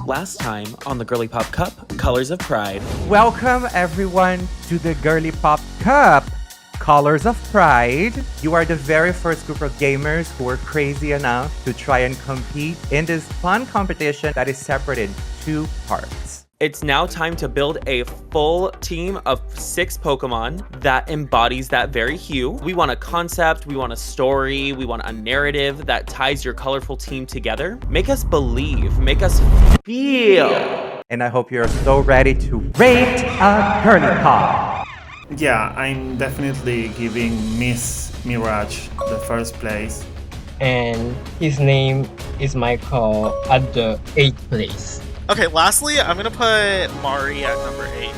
Last time on the Girly Pop Cup, Colors of Pride. Welcome everyone to the Girly Pop Cup, Colors of Pride. You are the very first group of gamers who are crazy enough to try and compete in this fun competition that is separated in 2 parts. It's now time to build a full team of 6 Pokemon that embodies that very hue. We want a concept, we want a story, we want a narrative that ties your colorful team together. Make us believe, make us feel. And I hope you're so ready to rate a Girly Pop. Yeah, I'm definitely giving Miss Miraj the first place. And his name is Michael at the 8th place. Okay, lastly, I'm gonna put Mari at number 8.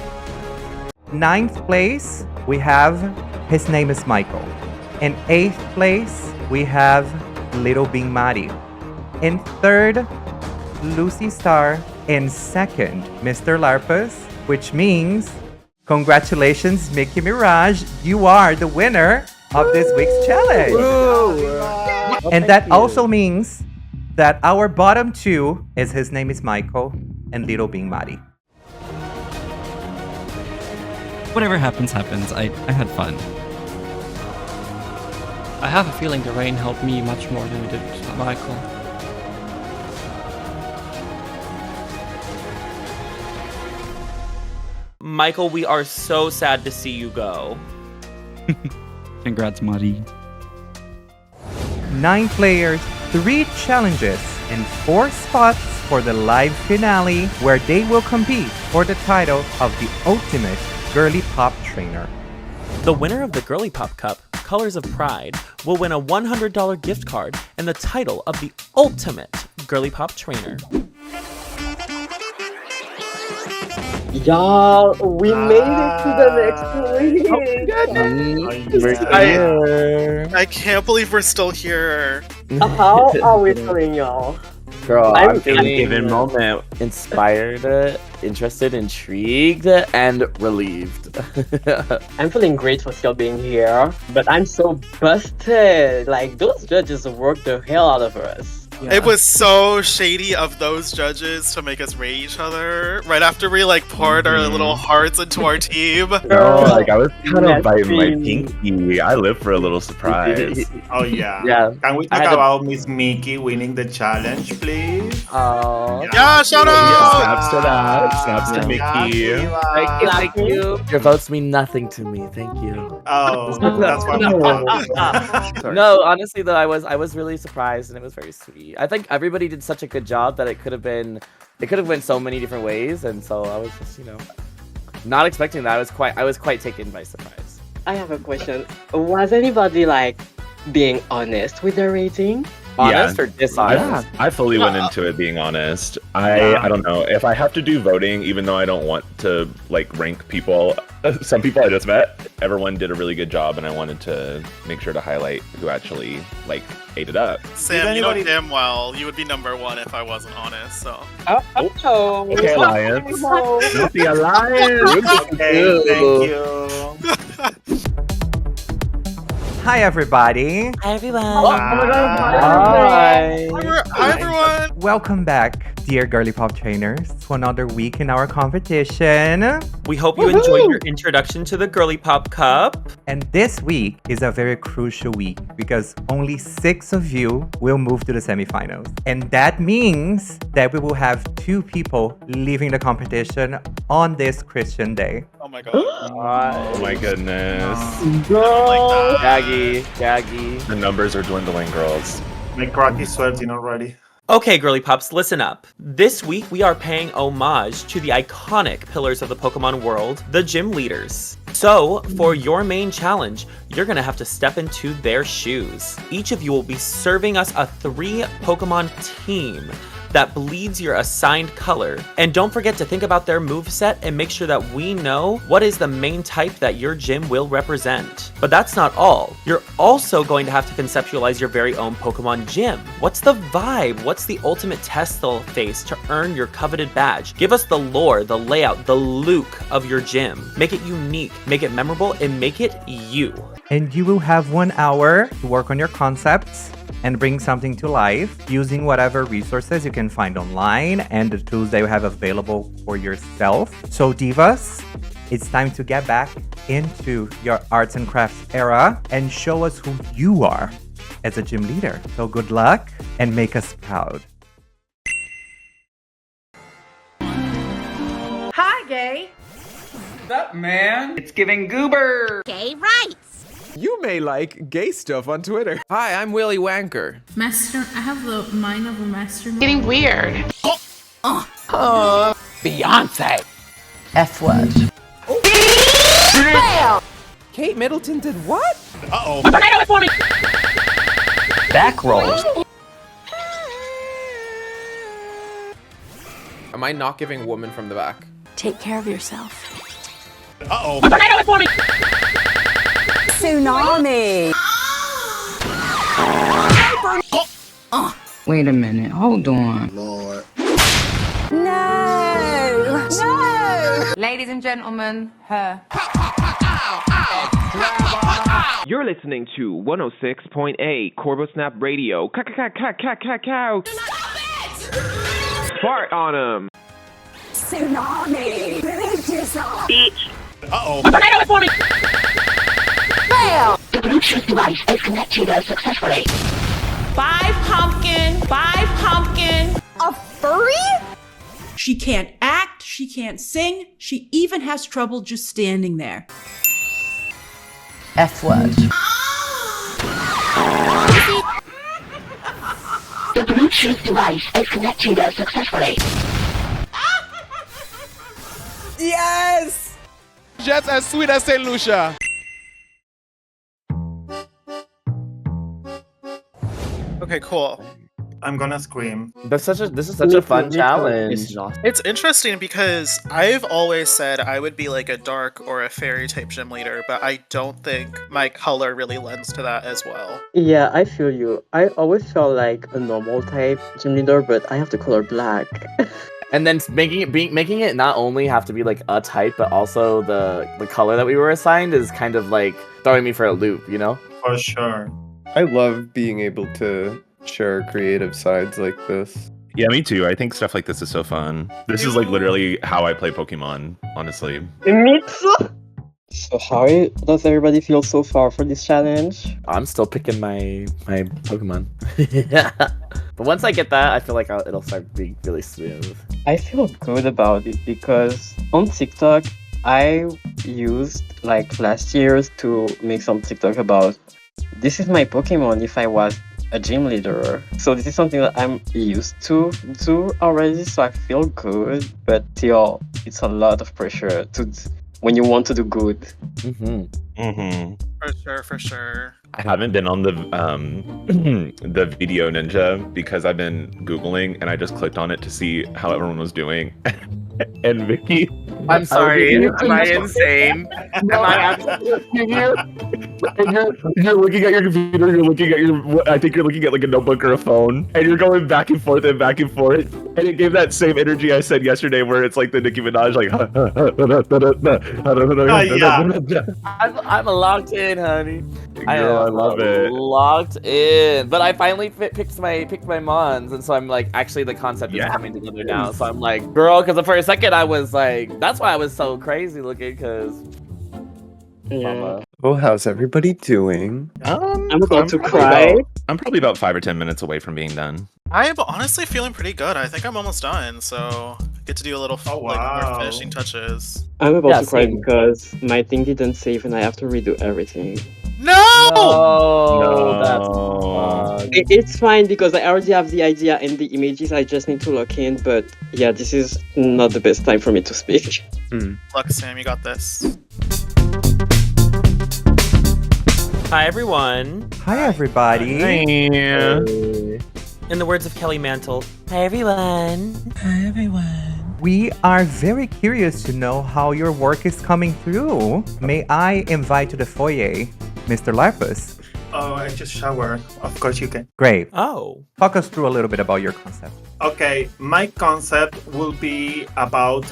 9th place, we have hisnameismichael. In 8th place, we have LittleBeanMari. In 3rd, Lucy Star. In 2nd, MrLarpus, which means congratulations, Mikki Miraj. You are the winner of this week's challenge. And that also means that our bottom 2 is hisnameismichael and LittleBeanMari. Whatever happens, happens. I had fun. I have a feeling the rain helped me much more than it did Michael. Michael, we are so sad to see you go. Congrats, Mari. 9 players, 3 challenges, and 4 spots for the live finale where they will compete for the title of the ultimate Girly Pop Trainer. The winner of the Girly Pop Cup, Colors of Pride, will win a $100 gift card and the title of the ultimate Girly Pop Trainer. Y'all, we made it to the next week. I can't believe we're still here. How are we feeling, y'all? Girl, I'm feeling I'm- given moment inspired, interested, intrigued, and relieved. I'm feeling great for still being here, but I'm so busted. Like, those judges worked the hell out of us. It was so shady of those judges to make us rate each other right after we poured our little hearts into our team. No, I was kind of Yes, biting my please. pinky. I live for a little surprise. Oh yeah. Yeah. Can we I talk had to- about Miss Mikki winning the challenge, please? Oh. Yeah, shout out! Snaps to that. Snaps to Mikki. Thank you. Your votes mean nothing to me. Thank you. Oh, that's why. No, honestly though, I was really surprised and it was very sweet. I think everybody did such a good job that it could have went so many different ways, and so I was just, not expecting that. I was quite taken by surprise. I have a question. Was anybody being honest with their rating? Honest or dishonest? I fully went into it being honest. I don't know if I have to do voting, even though I don't want to rank people. Some people I just met, everyone did a really good job, and I wanted to make sure to highlight who actually ate it up. Sam, you know damn well you would be number 1 if I wasn't honest, so. Oh. Okay, Alliance. Not the alliance. Okay, thank you. Hi everybody. Hi, everyone. Hi. Hi, everyone! Welcome back, dear Girly Pop Trainers, to another week in our competition. We hope you enjoyed your introduction to the Girly Pop Cup. And this week is a very crucial week because only 6 of you will move to the semifinals. And that means that we will have 2 people leaving the competition on this Christian day. Oh my god. Oh my goodness. Gaggy. The numbers are dwindling, girls. My crack is sweating already. Okay, Girly Pops, listen up. This week, we are paying homage to the iconic pillars of the Pokemon world, the Gym Leaders. So, for your main challenge, you're gonna have to step into their shoes. Each of you will be serving us a 3 Pokemon team that bleeds your assigned color. And don't forget to think about their moveset and make sure that we know what is the main type that your gym will represent. But that's not all. You're also going to have to conceptualize your very own Pokemon gym. What's the vibe? What's the ultimate test they'll face to earn your coveted badge? Give us the lore, the layout, the look of your gym. Make it unique, make it memorable, and make it you. And you will have 1 hour to work on your concepts. and bring something to life using whatever resources you can find online and the tools that you have available for yourself. So divas, it's time to get back into your arts and crafts era and show us who you are as a gym leader. So good luck and make us proud. Hi, gay. What's up, man? It's giving goober. Gay rights. You may like gay stuff on Twitter. Hi, I'm Willy Wanker. Master, I have the mind of a master. Getting weird. Beyonce. F word. Kate Middleton did what? Uh-oh. Back rolls. Am I not giving woman from the back? Take care of yourself. Uh-oh. Tsunami. Wait a minute. Hold on. No. No. Ladies and gentlemen, her. You're listening to 106.8 Corbo Snap Radio. Cow. Fart on him. Tsunami. Bitch. Uh-oh. The Bluetooth device is connected successfully. 5 pumpkin. A furry? She can't act, she can't sing, she even has trouble just standing there. F word. The Bluetooth device is connected successfully. Yes! Just as sweet as St. Lucia. Okay, cool. I'm gonna scream. This is such a fun challenge. It's interesting because I've always said I would be like a dark or a fairy type gym leader, but I don't think my color really lends to that as well. Yeah, I feel you. I always felt like a normal type gym leader, but I have the color black. And then making it not only have to be like a type, but also the color that we were assigned is kind of like throwing me for a loop, you know? For sure. I love being able to share creative sides like this. Yeah, me too. I think stuff like this is so fun. This is like literally how I play Pokemon, honestly. Me too. So how does everybody feel so far for this challenge? I'm still picking my Pokemon. But once I get that, I feel like it'll start being really smooth. I feel good about it because on TikTok, I used like last year's to make some TikTok about this is my Pokemon if I was a gym leader. So this is something that I'm used to do already, so I feel good, but still it's a lot of pressure to when you want to do good. For sure. I haven't been on the the Video Ninja because I've been Googling and I just clicked on it to see how everyone was doing. And Vicky, I'm sorry, am I insane? You're looking at your computer, I think you're looking at like a notebook or a phone, and you're going back and forth, and it gave that same energy I said yesterday where it's like the Nicki Minaj, like, I'm locked in, honey. Girl, I love it. Locked in. But I finally picked my Mons, and so I'm like, actually the concept is coming together now. So I'm like, girl, because for a second I was like, that's why I was so crazy looking, because Yeah. Well, how's everybody doing? I'm about to cry. I'm probably about 5 or 10 minutes away from being done. I am honestly feeling pretty good. I think I'm almost done, so I get to do a little more finishing touches. I'm about to cry because my thing didn't save and I have to redo everything. No! That's It's fine because I already have the idea and the images. I just need to lock in. But yeah, this is not the best time for me to speak. Luck, Sam, you got this. Hi, everyone. Hi, everybody. In the words of Kelly Mantle, hi, everyone. Hi, everyone. We are very curious to know how your work is coming through. May I invite to the foyer MrLarpus? Oh, I just showered. Of course you can. Great. Oh. Talk us through a little bit about your concept. Okay, my concept will be about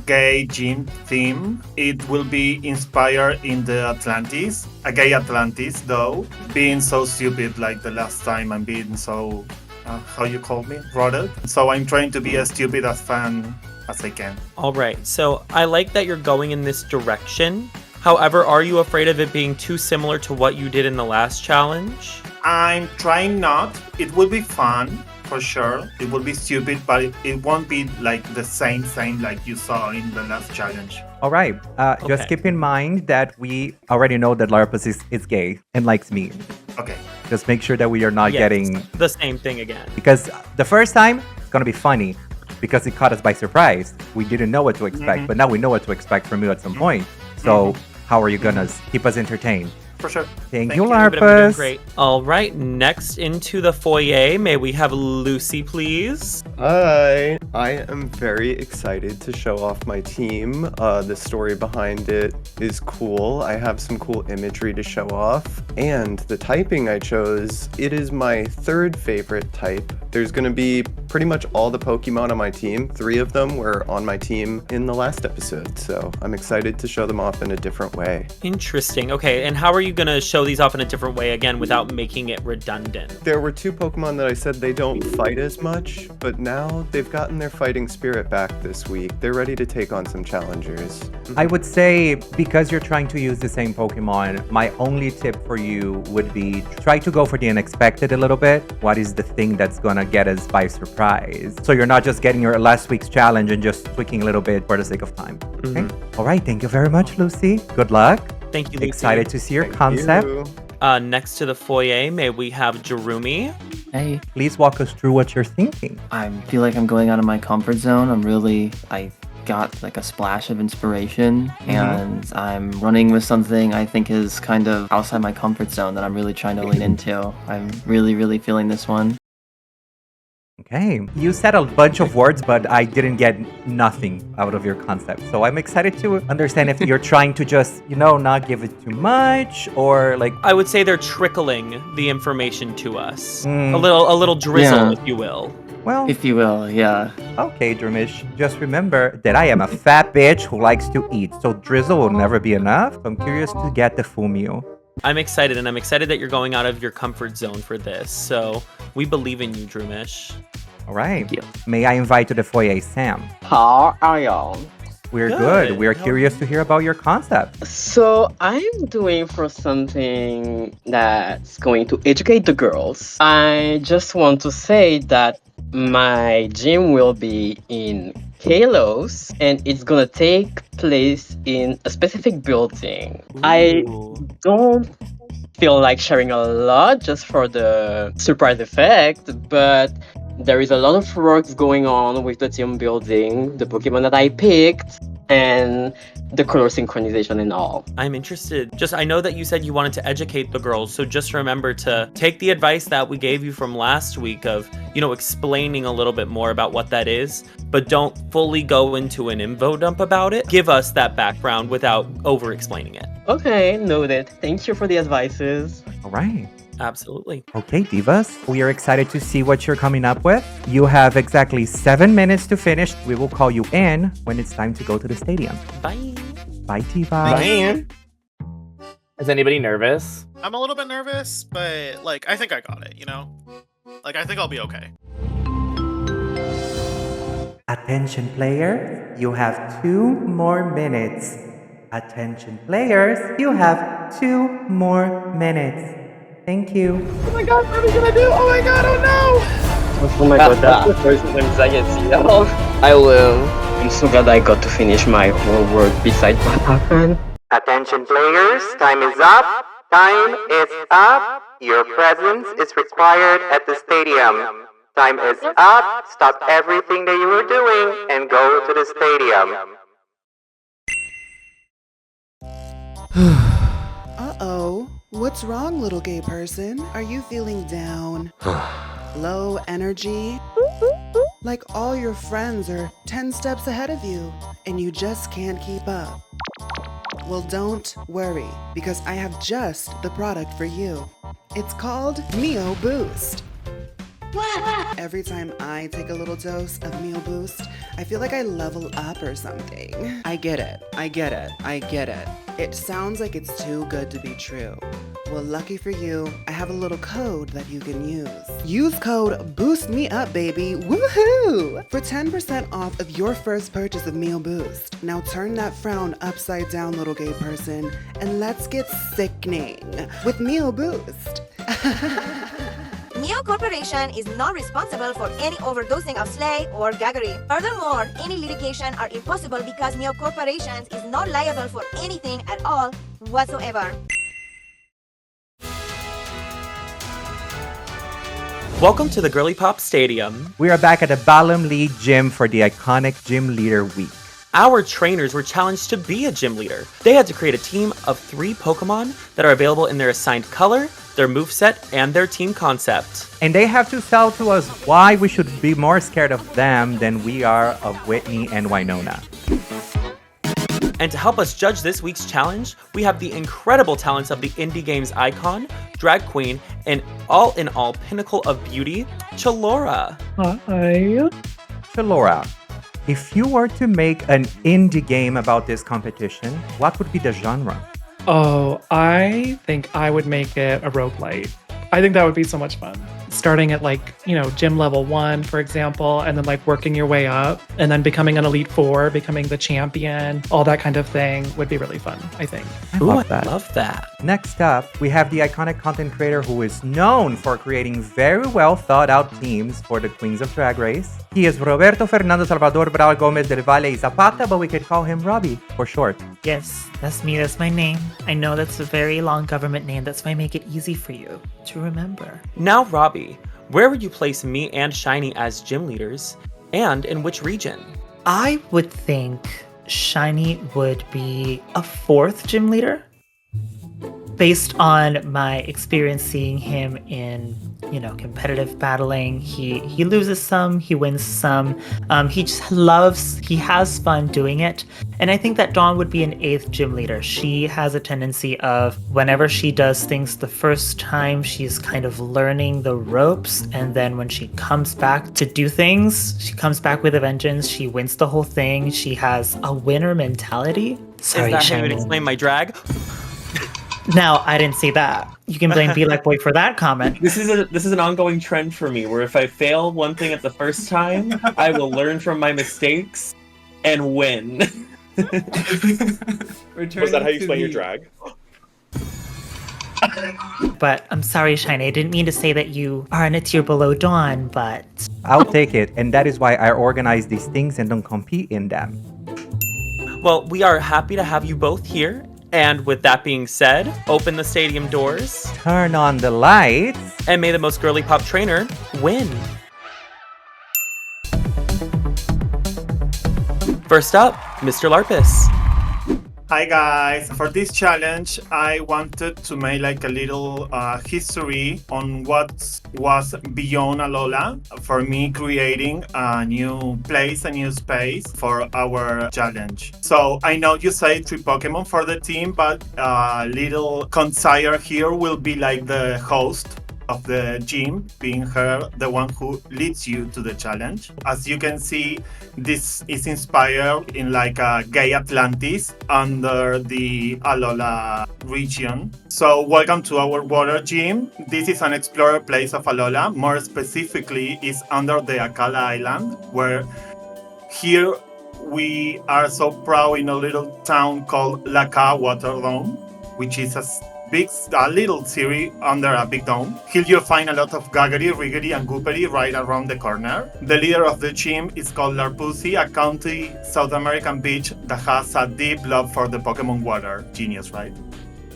gay gym theme. It will be inspired in the Atlantis, a gay Atlantis though, being so stupid like the last time I'm being so, how you call me, rotted. So I'm trying to be as stupid as fun as I can. All right, so I like that you're going in this direction. However, are you afraid of it being too similar to what you did in the last challenge? I'm trying not. It will be fun, for sure. It will be stupid, but it won't be like the same like you saw in the last challenge. All right. Just keep in mind that we already know that LittleBeanMari is gay and likes me. Okay. Just make sure that we are not getting the same thing again. Because the first time, it's going to be funny because it caught us by surprise. We didn't know what to expect, but now we know what to expect from you at some point. So how are you going to keep us entertained? For sure. Thank you, LittleBeanMari. Great. All right, next into the foyer, may we have Lucy, please? Hi. I am very excited to show off my team. The story behind it is cool. I have some cool imagery to show off. And the typing I chose, it is my third favorite type. There's going to be pretty much all the Pokemon on my team. 3 of them were on my team in the last episode. So I'm excited to show them off in a different way. Interesting. Okay, and how are you going to show these off in a different way again without making it redundant? There were 2 Pokemon that I said they don't fight as much, but now they've gotten their fighting spirit back this week. They're ready to take on some challengers. I would say because you're trying to use the same Pokemon, my only tip for you would be try to go for the unexpected a little bit. What is the thing that's gonna get us by surprise? So you're not just getting your last week's challenge and just tweaking a little bit for the sake of time. Okay? All right. Thank you very much, Lucy. Good luck. Thank you, Lucy. Excited to see your concept. Next to the foyer, may we have Droomish? Hey. Please walk us through what you're thinking. I feel like I'm going out of my comfort zone. I got like a splash of inspiration and I'm running with something I think is kind of outside my comfort zone that I'm really trying to lean into. I'm really feeling this one. Okay, you said a bunch of words, but I didn't get nothing out of your concept. So I'm excited to understand if you're trying to just, not give it too much or like... I would say they're trickling the information to us. A little drizzle, if you will. Well, if you will, yeah. Okay, Droomish, just remember that I am a fat bitch who likes to eat, so drizzle will never be enough. I'm curious to get the full meal. I'm excited, and I'm excited that you're going out of your comfort zone for this. So we believe in you, Droomish. All right. May I invite to the foyer, Sam? How are y'all? We're good. We're curious to hear about your concept. So I'm doing for something that's going to educate the girls. I just want to say that my gym will be in Kalos and it's gonna take place in a specific building. I don't feel like sharing a lot just for the surprise effect, but there is a lot of work going on with the team building, the Pokemon that I picked, and the color synchronization and all. I'm interested. I know that you said you wanted to educate the girls, so just remember to take the advice that we gave you from last week of, explaining a little bit more about what that is, but don't fully go into an info dump about it. Give us that background without over-explaining it. Okay, noted. Thank you for the advices. All right. Absolutely. Okay, divas, we are excited to see what you're coming up with. You have exactly 7 minutes to finish. We will call you in when it's time to go to the stadium. Bye. Bye, divas. Bye. Is anybody nervous? I'm a little bit nervous, but I think I got it, I think I'll be okay. Attention players, you have 2 more minutes. Attention players, you have 2 more minutes. Thank you. Oh my god, what are we gonna do? Oh my god, oh no! Oh my god, that's the first anxiety. I will. I'm so glad I got to finish my whole work beside what happened. Attention players, time is up. Time is up. Your presence is required at the stadium. Time is up. Stop everything that you were doing and go to the stadium. Uh-oh. What's wrong, little gay person? Are you feeling down? Low energy? Like all your friends are 10 steps ahead of you, and you just can't keep up. Well, don't worry, because I have just the product for you. It's called Neo Boost. Every time I take a little dose of meal boost, I feel like I level up or something. I get it. It sounds like it's too good to be true. Well, lucky for you, I have a little code that you can use. Use code BOOSTMEUP, baby. Woohoo! For 10% off of your first purchase of Meal Boost. Now turn that frown upside down, little gay person, and let's get sickening with Meal Boost. Neo Corporation is not responsible for any overdosing of slay or gaggery. Furthermore, any litigation are impossible because Neo Corporation is not liable for anything at all whatsoever. Welcome to the Girly Pop Stadium. We are back at the Ballum League gym for the iconic Gym Leader week. Our trainers were challenged to be a gym leader. They had to create a team of 3 Pokemon that are available in their assigned color, their moveset, and their team concept. And they have to sell to us why we should be more scared of them than we are of Whitney and Winona. And to help us judge this week's challenge, we have the incredible talents of the indie games icon, drag queen, and all-in-all pinnacle of beauty, Chalora. Hi. Chalora, if you were to make an indie game about this competition, what would be the genre? Oh, I think I would make it a roguelite. I think that would be so much fun. Starting at gym level 1, for example, and then working your way up and then becoming an Elite 4, becoming the champion, all that kind of thing would be really fun, I think. I love that. Next up, we have the iconic content creator who is known for creating very well thought out teams for the Queens of Drag Race. He is Roberto Fernando Salvador Bravo Gomez del Valle y Zapata, but we could call him Robbie for short. Yes, that's me, that's my name. I know that's a very long government name, that's why I make it easy for you to remember. Now, Robbie, where would you place me and Shiny as gym leaders, and in which region? I would think Shiny would be a 4th gym leader. Based on my experience seeing him in, competitive battling, he loses some, he wins some. He has fun doing it. And I think that Dawn would be an 8th gym leader. She has a tendency of, whenever she does things the first time, she's kind of learning the ropes. And then when she comes back to do things, she comes back with a vengeance. She wins the whole thing. She has a winner mentality. Sorry, Is that how Shiny. you would explain my drag? Now, I didn't see that. You can blame Be Like Boy for that comment. This is an ongoing trend for me, where if I fail one thing at the first time, I will learn from my mistakes and win. Was that how you explain your drag? But I'm sorry, Shiny. I didn't mean to say that you are in a tier below Dawn, but... I'll take it, and that is why I organize these things and don't compete in them. Well, we are happy to have you both here. And with that being said, open the stadium doors. Turn on the lights. And may the most girly pop trainer win. First up, MrLarpus. Hi guys! For this challenge, I wanted to make a little history on what was beyond Alola for me creating a new place, a new space for our challenge. So I know you say 3 Pokemon for the team, but little Consire here will be like the host of the gym, being her the one who leads you to the challenge. As you can see, this is inspired in a gay Atlantis under the Alola region. So welcome to our water gym. This is an explorer place of Alola. More specifically, is under the Akala Island, where here we are so proud in a little town called Laka Waterdome, which is a little city under a big dome. Here you'll find a lot of gaggery, riggedy, and goopery right around the corner. The leader of the gym is called Larpusi, a county South American beach that has a deep love for the Pokemon water. Genius, right?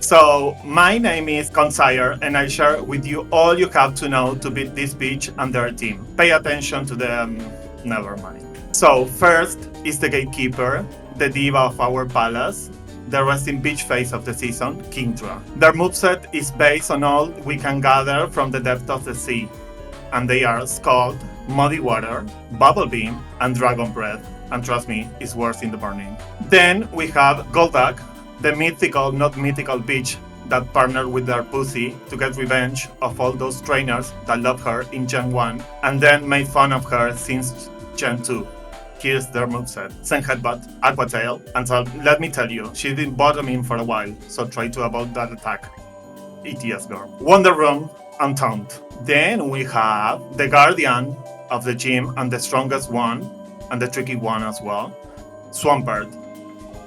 So, my name is Consire, and I share with you all you have to know to beat this beach and their team. Pay attention to them. Never mind. So, first is the gatekeeper, the diva of our palace, the resting beach phase of the season, Kingdra. Their moveset is based on all we can gather from the depth of the sea, and they are Scald, Muddy Water, Bubble Beam, and Dragon Breath, and trust me, it's worse in the burning. Then we have Golduck, the mythical, not mythical beach that partnered with their pussy to get revenge of all those trainers that loved her in Gen 1 and then made fun of her since Gen 2. Here's their moveset. Zen Headbutt, Aqua Tail, and so let me tell you, she's been bottoming for a while, so try to avoid that attack. ETS girl. Wonder Room and Taunt. Then we have the Guardian of the gym and the strongest one, and the tricky one as well, Swampert.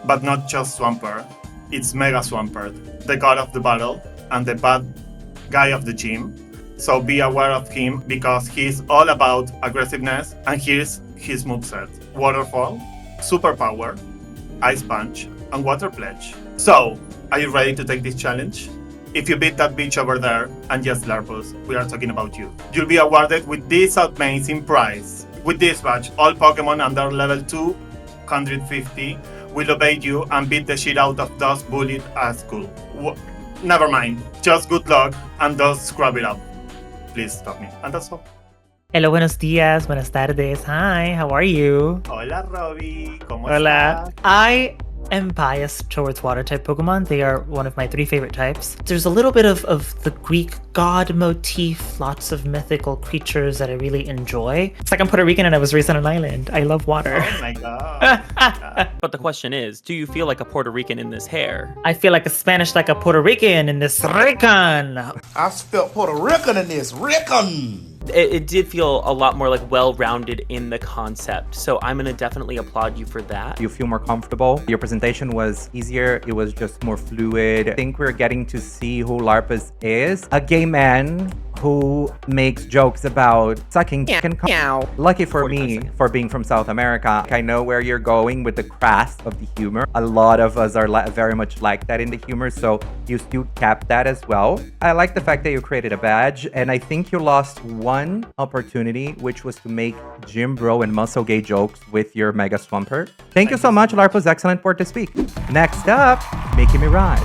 But not just Swampert, it's Mega Swampert, the god of the battle and the bad guy of the gym. So be aware of him because he's all about aggressiveness, and here's his moveset. Waterfall, Superpower, Ice Punch, and Water Pledge. So, are you ready to take this challenge? If you beat that bitch over there, and yes, LittleBeanMari, we are talking about you, you'll be awarded with this amazing prize. With this badge, all Pokémon under level 250 will obey you and beat the shit out of those bullied at school. Never mind, just good luck and don't scrub it up. Please stop me. And that's all. Hello, buenos dias, buenas tardes. Hi, how are you? Hola, Robbie. ¿Cómo Hola. estás? I am biased towards water type Pokemon. They are one of my 3 favorite types. There's a little bit of the Greek god motif, lots of mythical creatures that I really enjoy. It's like I'm Puerto Rican and I was raised on an island. I love water. Oh my god. But the question is, do you feel like a Puerto Rican in this hair? I feel like a Spanish like a Puerto Rican in this Rican. I felt Puerto Rican in this. Rican! It did feel a lot more like well-rounded in the concept, so I'm gonna definitely applaud you for that. You feel more comfortable. Your presentation was easier. It was just more fluid. I think we're getting to see who LittleBeanMari is. A gay man who makes jokes about sucking chicken. Lucky for me for being from South America. I know where you're going with the crass of the humor. A lot of us are very much like that in the humor, so you still kept that as well. I like the fact that you created a badge, and I think you lost one opportunity, which was to make gym bro and muscle gay jokes with your Mega Swampert. Thank you so much, LittleBeanMari. Excellent for to speak. Next up, Mikki Miraj.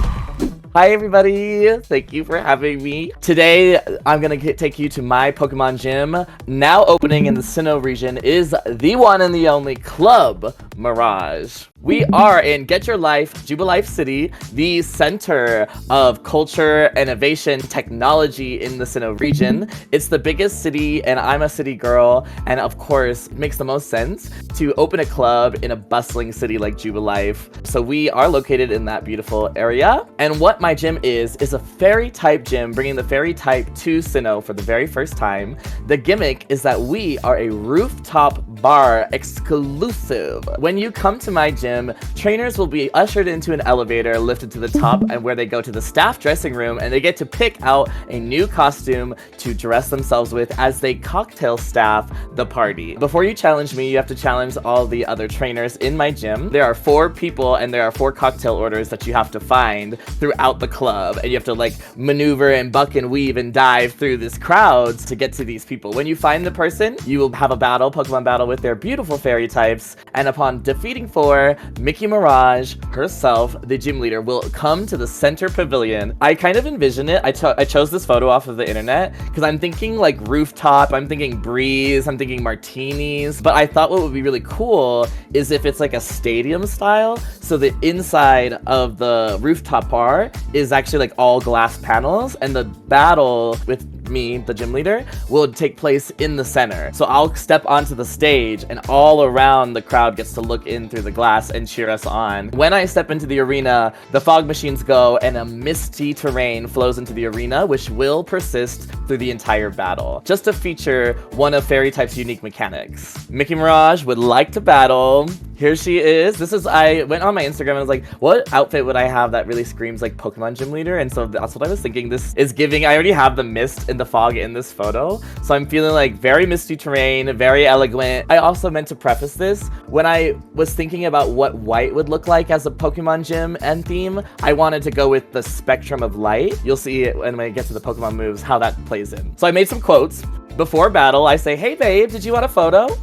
Hi everybody, thank you for having me. Today, I'm gonna take you to my Pokemon gym. Now opening in the Sinnoh region is the one and the only Club Mirage. We are in Get Your Life, Jubilife City, the center of culture, innovation, technology in the Sinnoh region. It's the biggest city, and I'm a city girl, and of course, it makes the most sense to open a club in a bustling city like Jubilife. So we are located in that beautiful area, and what my gym is a fairy type gym, bringing the fairy type to Sinnoh for the very first time. The gimmick is that we are a rooftop bar exclusive. When you come to my gym, trainers will be ushered into an elevator, lifted to the top, and where they go to the staff dressing room, and they get to pick out a new costume to dress themselves with as they cocktail staff the party. Before you challenge me, you have to challenge all the other trainers in my gym. There are 4 people and there are 4 cocktail orders that you have to find throughout the club, and you have to like maneuver and buck and weave and dive through this crowds to get to these people. When you find the person, you will have a battle, Pokemon battle with their beautiful fairy types, and upon defeating 4, Mikki Miraj herself, the gym leader, will come to the center pavilion. I kind of envision it. I chose this photo off of the internet because I'm thinking like rooftop, I'm thinking breeze, I'm thinking martinis, but I thought what would be really cool is if it's like a stadium style, so the inside of the rooftop bar is actually like all glass panels, and the battle with me, the gym leader, will take place in the center. So I'll step onto the stage and all around the crowd gets to look in through the glass and cheer us on. When I step into the arena, the fog machines go and a misty terrain flows into the arena, which will persist through the entire battle, just to feature one of Fairy type's unique mechanics. Mikki Miraj would like to battle. Here she is. I went on my Instagram and was like, what outfit would I have that really screams like Pokemon gym leader? And so that's what I was thinking. This is giving, I already have the mist and the fog in this photo. So I'm feeling like very misty terrain, very elegant. I also meant to preface this. When I was thinking about what white would look like as a Pokemon gym end theme, I wanted to go with the spectrum of light. You'll see it when I get to the Pokemon moves, how that plays in. So I made some quotes. Before battle, I say, hey babe, did you want a photo?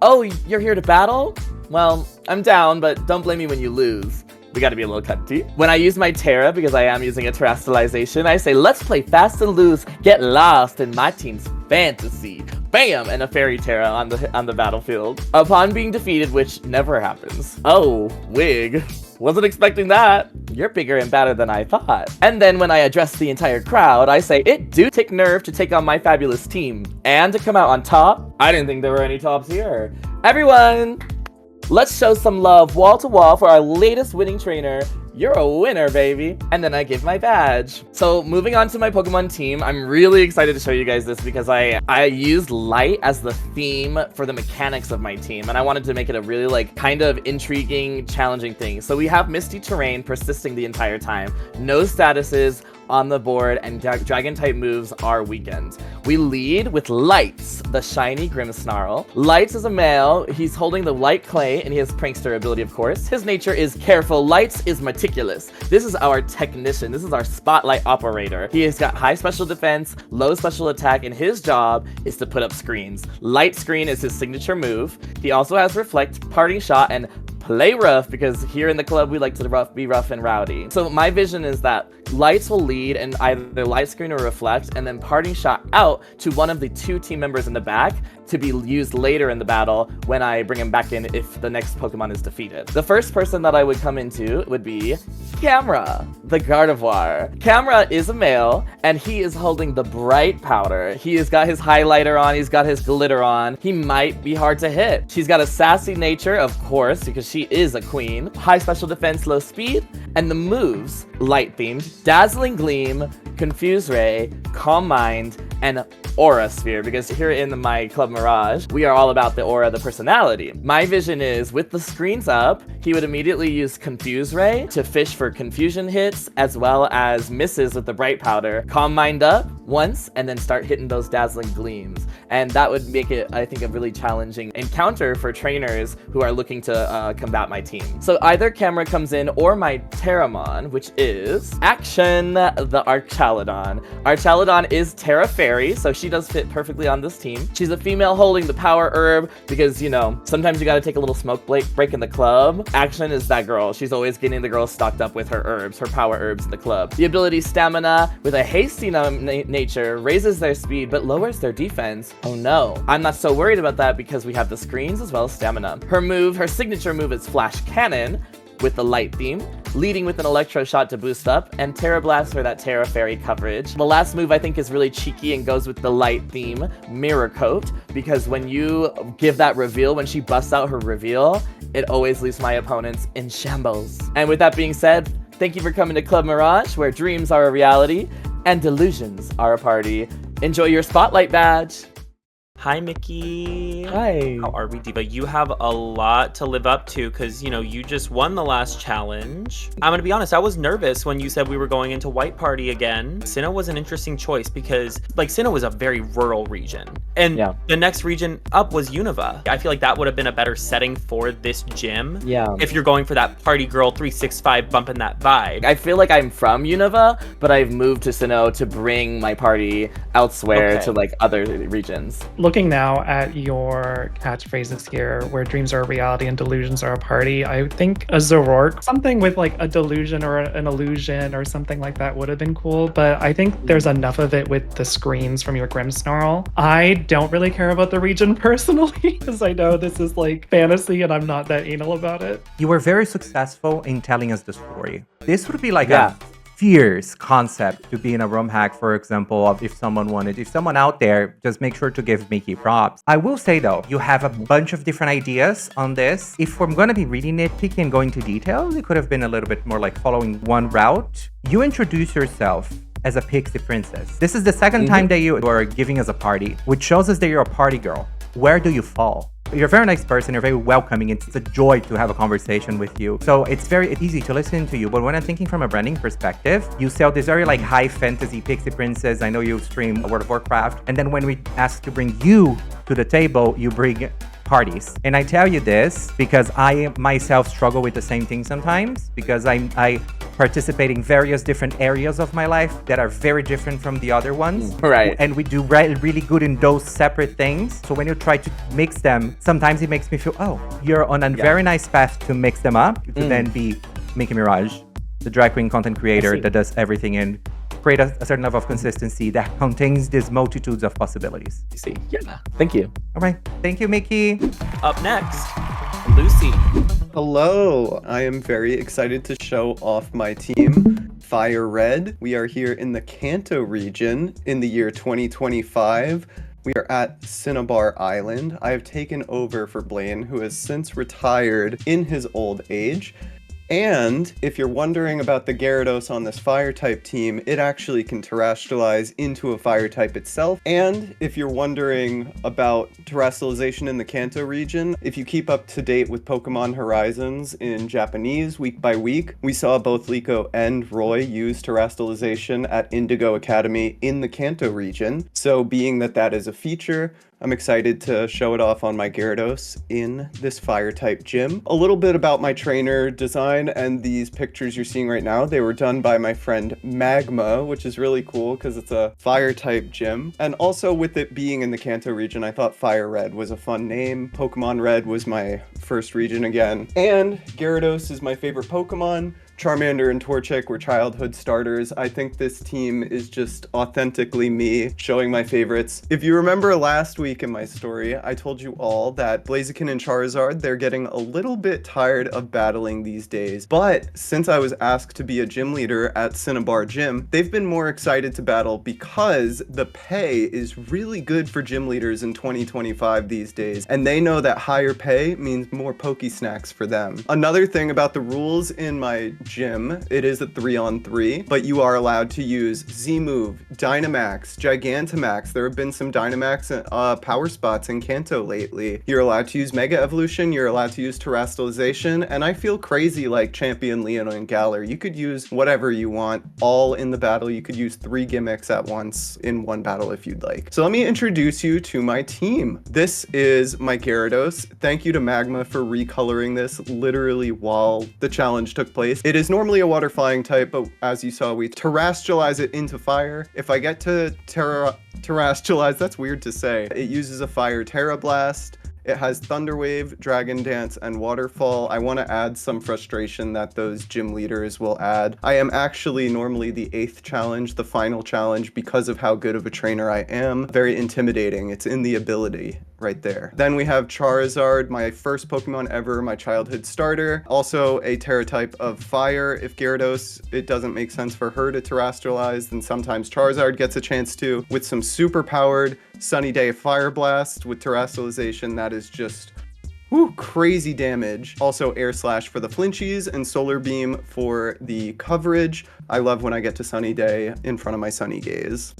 Oh, you're here to battle? Well, I'm down, but don't blame me when you lose. We gotta be a little cunty. When I use my Terra, because I am using a terrestrialization, I say, let's play fast and loose, get lost in my team's fantasy. Bam! And a fairy Terra on the battlefield. Upon being defeated, which never happens. Oh, wig. Wasn't expecting that. You're bigger and badder than I thought. And then when I address the entire crowd, I say, it do take nerve to take on my fabulous team. And to come out on top, I didn't think there were any tops here. Everyone, let's show some love wall to wall for our latest winning trainer. You're a winner, baby. And then I give my badge. So moving on to my Pokemon team, I'm really excited to show you guys this because I used light as the theme for the mechanics of my team. And I wanted to make it a really like kind of intriguing, challenging thing. So we have Misty Terrain persisting the entire time. No statuses on the board, and dragon type moves are weakened. We lead with Lights, the shiny Grimmsnarl. Lights is a male. He's holding the light clay, and he has prankster ability, of course. His nature is careful. Lights is meticulous. This is our technician. This is our spotlight operator. He has got high special defense, low special attack, and his job is to put up screens. Light screen is his signature move. He also has Reflect, Parting Shot, and Play Rough, because here in the club we like to be rough and rowdy. So my vision is that Lights will lead and either Light Screen or Reflect, and then Parting Shot out to one of the 2 team members in the back to be used later in the battle when I bring him back in if the next Pokemon is defeated. The first person that I would come into would be Camera, the Gardevoir. Camera is a male, and he is holding the Bright Powder. He has got his highlighter on, he's got his glitter on. He might be hard to hit. She's got a sassy nature, of course, because she is a queen. High special defense, low speed, and the moves, light themed, Dazzling Gleam, Confuse Ray, Calm Mind, and Aura Sphere, because here in my Club Mirage, we are all about the aura, the personality. My vision is, with the screens up, he would immediately use Confuse Ray to fish for confusion hits, as well as misses with the Bright Powder. Calm Mind up once, and then start hitting those Dazzling Gleams. And that would make it, I think, a really challenging encounter for trainers who are looking to combat my team. So either Camera comes in, or my Terramon, which is Action, the Archaludon. Archaludon is Terra Fairy, so she does fit perfectly on this team. She's a female holding the Power Herb because, you know, sometimes you gotta take a little smoke break in the club. Action is that girl. She's always getting the girls stocked up with her herbs, her power herbs in the club. The ability Stamina, with a hasty nature, raises their speed but lowers their defense. Oh no. I'm not so worried about that because we have the screens as well as Stamina. Her signature move is Flash Cannon, with the light theme, leading with an Electro Shot to boost up, and Terra Blast for that Terra Fairy coverage. The last move I think is really cheeky and goes with the light theme, Mirror Coat, because when you give that reveal, when she busts out her reveal, it always leaves my opponents in shambles. And with that being said, thank you for coming to Club Mirage, where dreams are a reality and delusions are a party. Enjoy your Spotlight badge. Hi, Mikki. Hi. How are we, Diva? You have a lot to live up to because, you know, you just won the last challenge. I'm going to be honest, I was nervous when you said we were going into White Party again. Sinnoh was an interesting choice because, like, Sinnoh was a very rural region. And the next region up was Unova. I feel like that would have been a better setting for this gym. Yeah. If you're going for that party girl 365 bumping that vibe. I feel like I'm from Unova, but I've moved to Sinnoh to bring my party elsewhere to, like, other regions. Looking now at your catchphrases here, where dreams are a reality and delusions are a party, I think a Zoroark, something with like a delusion or an illusion or something like that would have been cool, but I think there's enough of it with the screens from your Grimmsnarl. I don't really care about the region personally, because I know this is like fantasy and I'm not that anal about it. You were very successful in telling us the story. This would be like a fierce concept to be in a ROM hack, for example, of if someone out there, just make sure to give Mikki props. I will say though, you have a bunch of different ideas on this. If we're going to be really nitpicky and going into detail, it could have been a little bit more like following one route. You introduce yourself as a pixie princess. This is the second time that you are giving us a party, which shows us that you're a party girl. Where do you fall? You're a very nice person, you're very welcoming, it's a joy to have a conversation with you. So it's very easy to listen to you, but when I'm thinking from a branding perspective, you sell this very like high fantasy pixie princess. I know you stream World of Warcraft, and then when we ask to bring you to the table, you bring parties. And I tell you this because I myself struggle with the same thing sometimes, because I participate in various different areas of my life that are very different from the other ones. Right. And we do really good in those separate things. So when you try to mix them, sometimes it makes me feel, oh, you're on a very nice path to mix them up, to then be Mikki Miraj, the drag queen content creator that does everything and create a certain level of consistency that contains these multitudes of possibilities. You see, yeah. Thank you. All right, thank you, Mikki. Up next, Lucy. Hello, I am very excited to show off my team, Fire Red. We are here in the Kanto region in the year 2025. We are at Cinnabar Island. I have taken over for Blaine, who has since retired in his old age. And if you're wondering about the Gyarados on this fire type team, it actually can terrestrialize into a fire type itself. And if you're wondering about terrestrialization in the Kanto region, if you keep up to date with Pokemon Horizons in Japanese week by week, we saw both Liko and Roy use terrestrialization at Indigo Academy in the Kanto region. So being that that is a feature, I'm excited to show it off on my Gyarados in this fire type gym. A little bit about my trainer design and these pictures you're seeing right now. They were done by my friend Magma, which is really cool because it's a fire type gym. And also with it being in the Kanto region, I thought Fire Red was a fun name. Pokemon Red was my first region again. And Gyarados is my favorite Pokemon. Charmander and Torchic were childhood starters. I think this team is just authentically me, showing my favorites. If you remember last week in my story, I told you all that Blaziken and Charizard, they're getting a little bit tired of battling these days. But since I was asked to be a gym leader at Cinnabar Gym, they've been more excited to battle because the pay is really good for gym leaders in 2025 these days. And they know that higher pay means more Poke Snacks for them. Another thing about the rules in my gym, it is a 3-on-3, but you are allowed to use Z-Move, Dynamax, Gigantamax. There have been some Dynamax power spots in Kanto lately. You're allowed to use Mega Evolution, you're allowed to use Terrestrialization, and I feel crazy like Champion Leon and Galar. You could use whatever you want, all in the battle. You could use 3 gimmicks at once in one battle if you'd like. So let me introduce you to my team. This is my Gyarados. Thank you to Magma for recoloring this literally while the challenge took place. It is normally a water flying type, but as you saw, we terrestrialize it into fire. If I get to terrestrialize, that's weird to say. It uses a fire Terra Blast. It has Thunder Wave, Dragon Dance, and Waterfall. I want to add some frustration that those gym leaders will add. I am actually normally the 8th challenge, the final challenge, because of how good of a trainer I am. Very intimidating. It's in the ability right there. Then we have Charizard, my first Pokemon ever, my childhood starter. Also a Terra type of fire. If Gyarados, it doesn't make sense for her to terrestrialize, then sometimes Charizard gets a chance to. With some super powered Sunny Day Fire Blast with terrestrialization, that is just crazy damage. Also Air Slash for the flinchies and Solar Beam for the coverage. I love when I get to Sunny Day in front of my Sunny Gaze.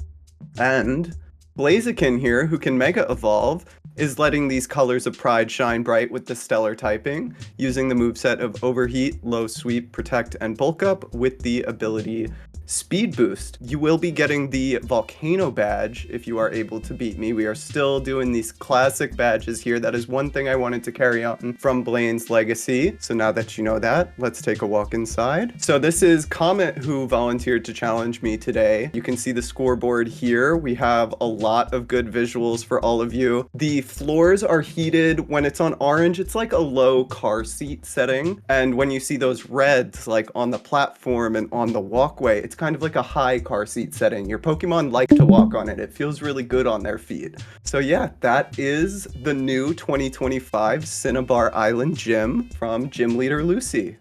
And Blaziken here, who can Mega Evolve, is letting these colors of pride shine bright with the stellar typing, using the moveset of Overheat, Low Sweep, Protect, and Bulk Up with the ability Speed Boost. You will be getting the Volcano badge if you are able to beat me. We are still doing these classic badges here. That is one thing I wanted to carry on from Blaine's legacy. So now that you know that, let's take a walk inside. So this is Comet who volunteered to challenge me today. You can see the scoreboard here. We have a lot of good visuals for all of you. The floors are heated. When it's on orange, it's like a low car seat setting. And when you see those reds like on the platform and on the walkway, it's kind of like a high car seat setting. Your Pokemon like to walk on it. It feels really good on their feet. So yeah, that is the new 2025 Cinnabar Island Gym from Gym Leader Lucy.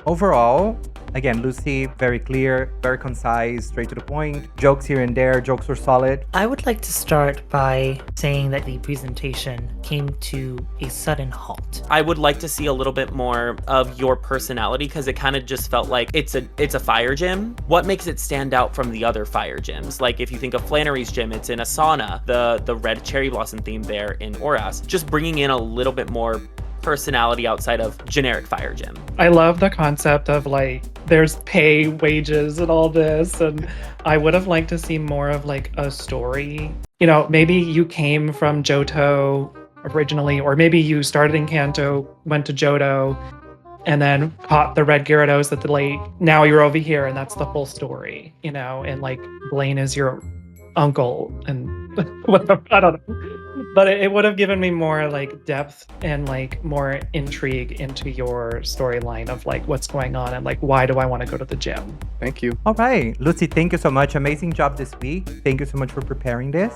Overall, again, Lucy, very clear, very concise, straight to the point. Jokes here and there, jokes were solid. I would like to start by saying that the presentation came to a sudden halt. I would like to see a little bit more of your personality because it kind of just felt like it's a fire gym. What makes it stand out from the other fire gyms? Like if you think of Flannery's gym, it's in Asana, the red cherry blossom theme there in Oras. Just bringing in a little bit more personality outside of generic fire gym. I love the concept of like there's pay, wages, and all this, and I would have liked to see more of like a story. You know, maybe you came from Johto originally, or maybe you started in Kanto, went to Johto, and then caught the red Gyarados at the late. Now you're over here, and that's the full story, you know, and like Blaine is your uncle and whatever, I don't know. But it would have given me more like depth and like more intrigue into your storyline of like what's going on and like why do I want to go to the gym. Thank you. All right, Lucy, thank you so much. Amazing job this week. Thank you so much for preparing this.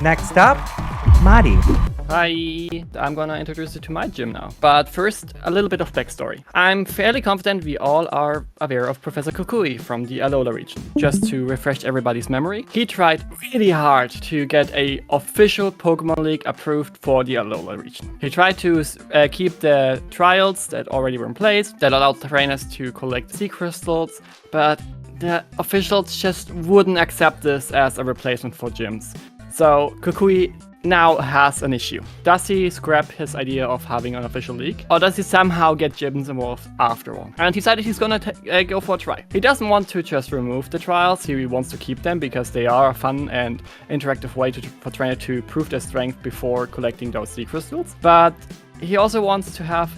Next up, Mari. Hi, I'm gonna introduce you to my gym now. But first, a little bit of backstory. I'm fairly confident we all are aware of Professor Kukui from the Alola region. Just to refresh everybody's memory, he tried really hard to get a official Pokemon League approved for the Alola region. He tried to keep the trials that already were in place, that allowed the trainers to collect sea crystals, but the officials just wouldn't accept this as a replacement for gyms. So Kukui now has an issue. Does he scrap his idea of having an official league? Or does he somehow get gyms involved after all? And he decided he's gonna go for a try. He doesn't want to just remove the trials, he wants to keep them because they are a fun and interactive way for trainers to prove their strength before collecting those sea crystals. But he also wants to have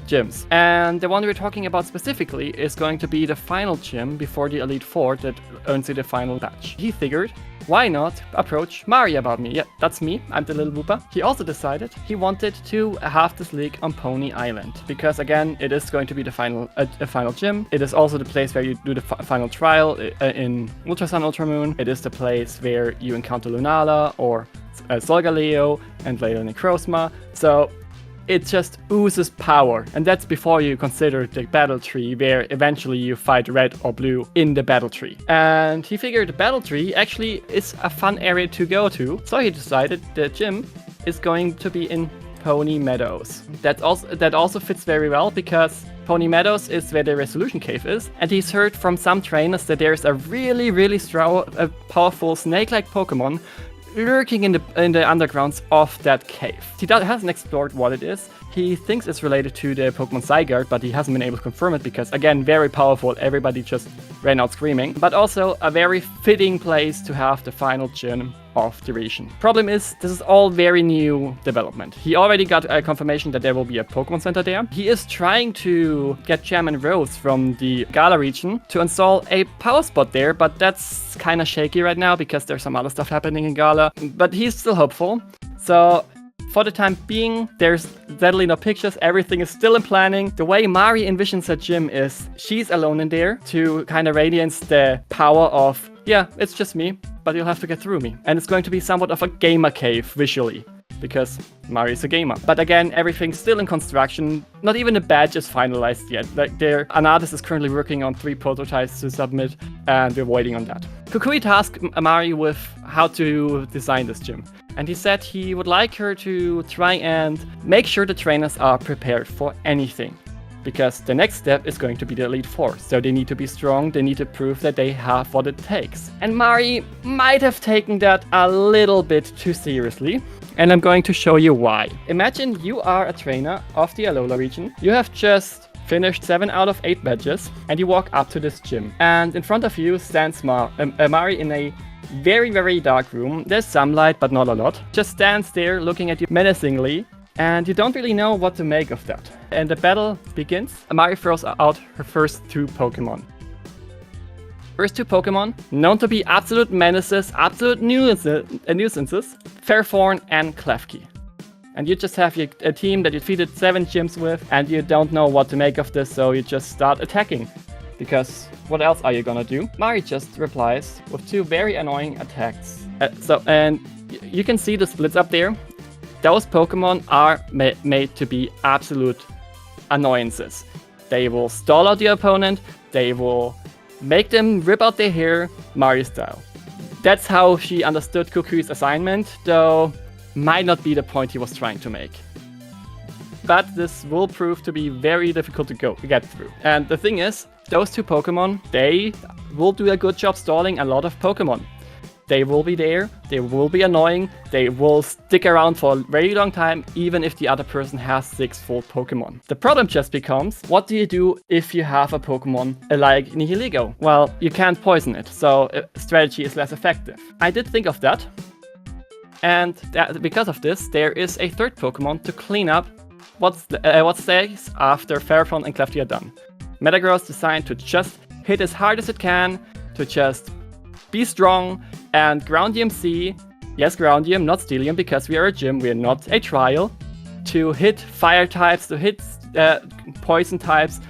gyms. And the one we're talking about specifically is going to be the final gym before the Elite Four that earns you the final badge. He figured, why not approach Mari about me? Yeah, that's me. I'm the little Woopa. He also decided he wanted to have this league on Pony Island because, again, it is going to be the final gym. It is also the place where you do the final trial in Ultrasun Ultramoon. It is the place where you encounter Lunala or Solgaleo and later Necrozma. So it just oozes power, and that's before you consider the battle tree where eventually you fight red or blue in the battle tree. And he figured the battle tree actually is a fun area to go to, so he decided the gym is going to be in Pony Meadows. That also fits very well because Pony Meadows is where the Resolution Cave is, and he's heard from some trainers that there's a really strong, powerful snake-like Pokemon lurking in the undergrounds of that cave. He hasn't explored what it is. He thinks it's related to the Pokemon Zygarde, but he hasn't been able to confirm it because, again, very powerful. Everybody just ran out screaming. But also a very fitting place to have the final gym of the region. Problem is, this is all very new development. He already got a confirmation that there will be a Pokemon Center there. He is trying to get Chairman Rose from the Gala region to install a power spot there, but that's kind of shaky right now because there's some other stuff happening in Gala. But he's still hopeful. So for the time being, there's deadly no pictures. Everything is still in planning. The way Mari envisions her gym is she's alone in there to kind of radiance the power of, yeah, it's just me, but you'll have to get through me. And it's going to be somewhat of a gamer cave visually, because Mari is a gamer. But again, everything's still in construction. Not even the badge is finalized yet. Like, an artist is currently working on 3 prototypes to submit, and we're waiting on that. Kukui tasked Mari with how to design this gym. And he said he would like her to try and make sure the trainers are prepared for anything. Because the next step is going to be the Elite Four. So they need to be strong, they need to prove that they have what it takes. And Mari might have taken that a little bit too seriously. And I'm going to show you why. Imagine you are a trainer of the Alola region. You have just finished 7 out of 8 badges, and you walk up to this gym. And in front of you stands Mari in a very dark room. There's some light, but not a lot. Just stands there looking at you menacingly. And you don't really know what to make of that. And the battle begins. Mari throws out her first 2 Pokemon. First 2 Pokemon, known to be absolute menaces, absolute nuisances, Fairthorn and Klefki. And you just have a team that you defeated 7 gyms with, and you don't know what to make of this, so you just start attacking. Because what else are you gonna do? Mari just replies with 2 very annoying attacks. And you can see the splits up there. Those Pokemon are made to be absolute annoyances. They will stall out the opponent, they will make them rip out their hair, Mari style. That's how she understood Kukui's assignment, though might not be the point he was trying to make. But this will prove to be very difficult to get through. And the thing is, those 2 Pokemon, they will do a good job stalling a lot of Pokemon. They will be there, they will be annoying, they will stick around for a very long time, even if the other person has 6 full Pokemon. The problem just becomes, what do you do if you have a Pokemon like Nihilego? Well, you can't poison it, so strategy is less effective. I did think of that, and because of this, there is a 3rd Pokemon to clean up what stays after Fairthorn and Klefki are done. Metagross designed to just hit as hard as it can, to just be strong and ground DMC Yes, Groundium, not Steelium, because we are a gym, we are not a trial. To hit fire types, to hit poison types,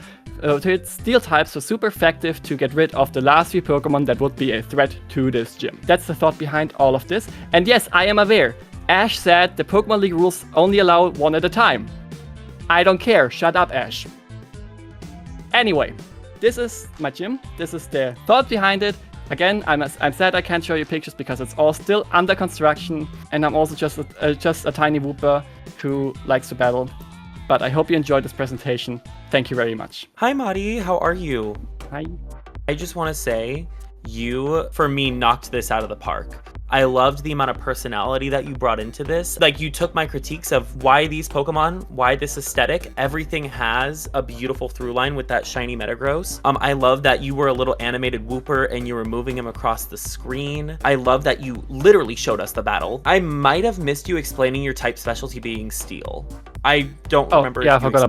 to hit steel types was super effective to get rid of the last few Pokemon that would be a threat to this gym. That's the thought behind all of this. And yes, I am aware. Ash said the Pokemon League rules only allow one at a time. I don't care. Shut up, Ash. Anyway, this is my gym. This is the thought behind it. Again, I'm sad I can't show you pictures because it's all still under construction, and I'm also just a tiny whooper who likes to battle. But I hope you enjoyed this presentation. Thank you very much. Hi, Mari. How are you? Hi. I just want to say, you, for me, knocked this out of the park. I loved the amount of personality that you brought into this. Like, you took my critiques of why these Pokemon, why this aesthetic, everything has a beautiful through line with that shiny Metagross. I love that you were a little animated Wooper and you were moving him across the screen. I love that you literally showed us the battle. I might have missed you explaining your type specialty being Steel. I don't remember. Yeah, I forgot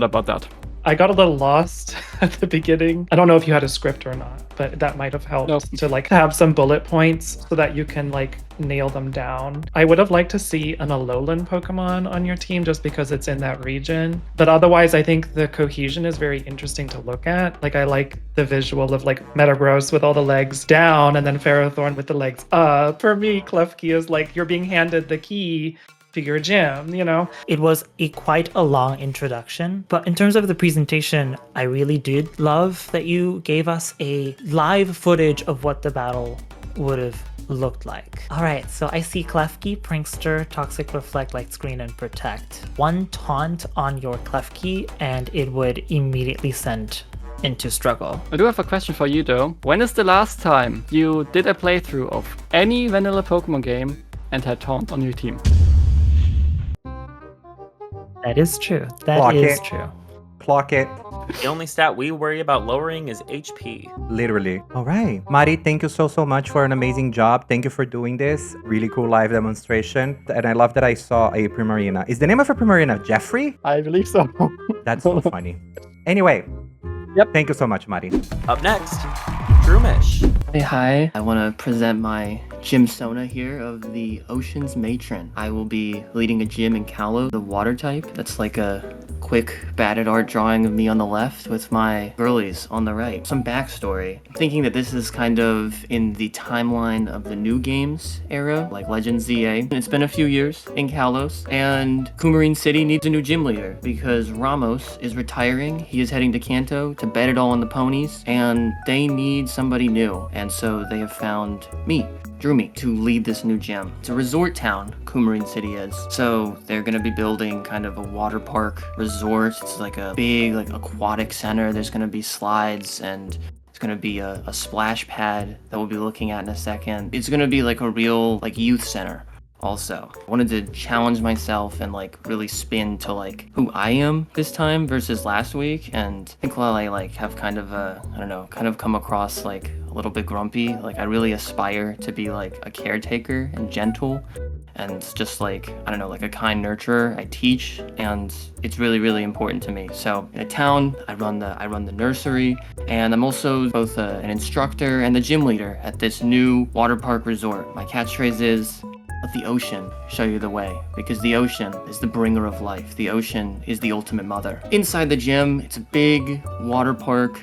about that. I got a little lost at the beginning. I don't know if you had a script or not, but that might have helped to like have some bullet points so that you can like nail them down. I would have liked to see an Alolan Pokemon on your team just because it's in that region. But otherwise, I think the cohesion is very interesting to look at. Like, I like the visual of like Metagross with all the legs down and then Ferrothorn with the legs up. For me, Klefki is like you're being handed the key to your gym, you know? It was quite a long introduction, but in terms of the presentation, I really did love that you gave us a live footage of what the battle would have looked like. All right, so I see Klefki, Prankster, Toxic Reflect, Light Screen, and Protect. One taunt on your Klefki, and it would immediately send into struggle. I do have a question for you though. When is the last time you did a playthrough of any vanilla Pokemon game and had taunt on your team? That is true. That is true. Clock it. The only stat we worry about lowering is HP. Literally. All right. Mari, thank you so much for an amazing job. Thank you for doing this. Really cool live demonstration. And I love that I saw a Primarina. Is the name of a Primarina Jeffrey? I believe so. That's so funny. Anyway. Yep. Thank you so much, Mari. Up next, Droomish. Hey, hi. I want to present my gym Sona here of the Ocean's Matron. I will be leading a gym in Kalos, the water type. That's like a quick batted art drawing of me on the left with my girlies on the right. Some backstory. I'm thinking that this is kind of in the timeline of the new games era, like Legends ZA. It's been a few years in Kalos, and Coumarine City needs a new gym leader because Ramos is retiring. He is heading to Kanto to bet it all on the ponies, and they need somebody new. And so they have found me, Droomy, to lead this new gym. It's a resort town, Coumarine City is. So they're gonna be building kind of a water park resort. It's like a big like aquatic center. There's gonna be slides and it's gonna be a splash pad that we'll be looking at in a second. It's gonna be like a real like youth center. Also, I wanted to challenge myself and like really spin to like who I am this time versus last week. And I think while I like have kind of I don't know, kind of come across like a little bit grumpy, like I really aspire to be like a caretaker and gentle and just like, I don't know, like a kind nurturer. I teach and it's really, really important to me. So in a town, I run the nursery, and I'm also both an instructor and the gym leader at this new water park resort. My catchphrase is, let the ocean show you the way, because the ocean is the bringer of life. The ocean is the ultimate mother. Inside the gym, it's a big water park.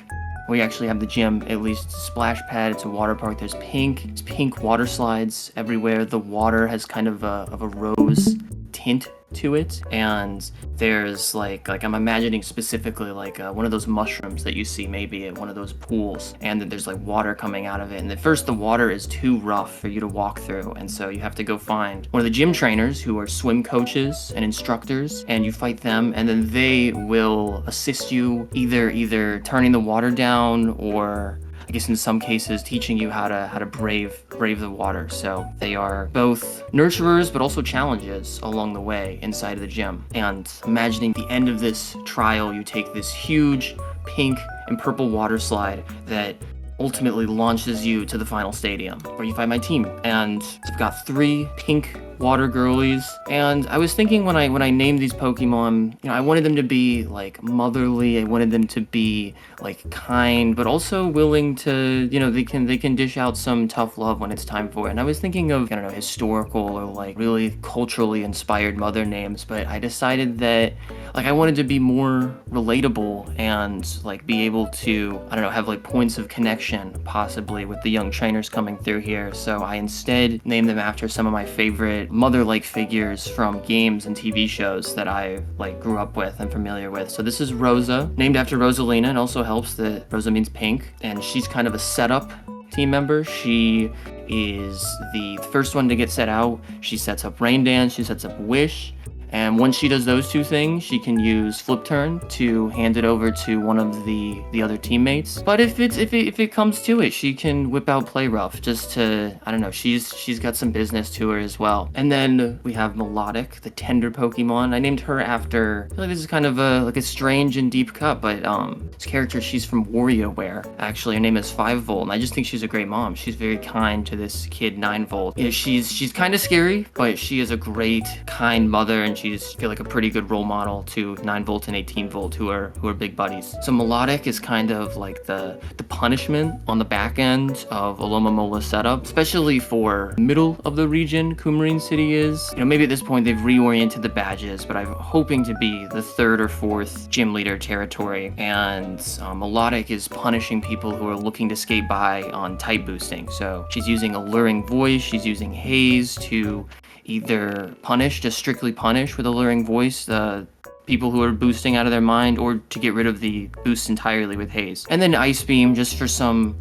We actually have the gym, at least splash pad. It's a water park. There's pink water slides everywhere. The water has kind of a rose tint to it, and there's like I'm imagining specifically like one of those mushrooms that you see maybe at one of those pools, and then there's like water coming out of it, and at first the water is too rough for you to walk through, and so you have to go find one of the gym trainers who are swim coaches and instructors, and you fight them, and then they will assist you either turning the water down, or I guess in some cases teaching you how to brave the water. So they are both nurturers but also challenges along the way inside of the gym. And imagining the end of this trial, you take this huge pink and purple water slide that ultimately launches you to the final stadium where you fight my team. And I've got 3 pink water girlies. And I was thinking when I named these Pokemon, I wanted them to be like motherly. I wanted them to be like kind, but also willing to, they can dish out some tough love when it's time for it. And I was thinking of, historical or like really culturally inspired mother names, but I decided that like I wanted to be more relatable and like be able to, have like points of connection possibly with the young trainers coming through here. So I instead named them after some of my favorite mother-like figures from games and TV shows that I like grew up with and familiar with. So this is Rosa, named after Rosalina. It also helps that Rosa means pink, and she's kind of a setup team member. She is the first one to get set out. She sets up Rain Dance, she sets up Wish, and once she does those two things, she can use Flip Turn to hand it over to one of the other teammates. But if it comes to it, she can whip out Play Rough just to, she's got some business to her as well. And then we have Melodic, the tender Pokemon. I named her after, I feel like this is kind of a strange and deep cut, but this character, she's from WarioWare. Actually, her name is 5-Volt, and I just think she's a great mom. She's very kind to this kid 9-Volt. She's kind of scary, but she is a great, kind mother, and she's, I feel like, a pretty good role model to 9-Volt and 18-Volt, who are big buddies. So Melodic is kind of like the punishment on the back end of Alomomola setup, especially for middle of the region Coumarine City is. Maybe at this point they've reoriented the badges, but I'm hoping to be the 3rd or 4th gym leader territory. And Melodic is punishing people who are looking to skate by on type boosting. So she's using Alluring Voice, she's using Haze to either punish, just strictly punish with Alluring Voice, the people who are boosting out of their mind, or to get rid of the boost entirely with Haze. And then Ice Beam just for some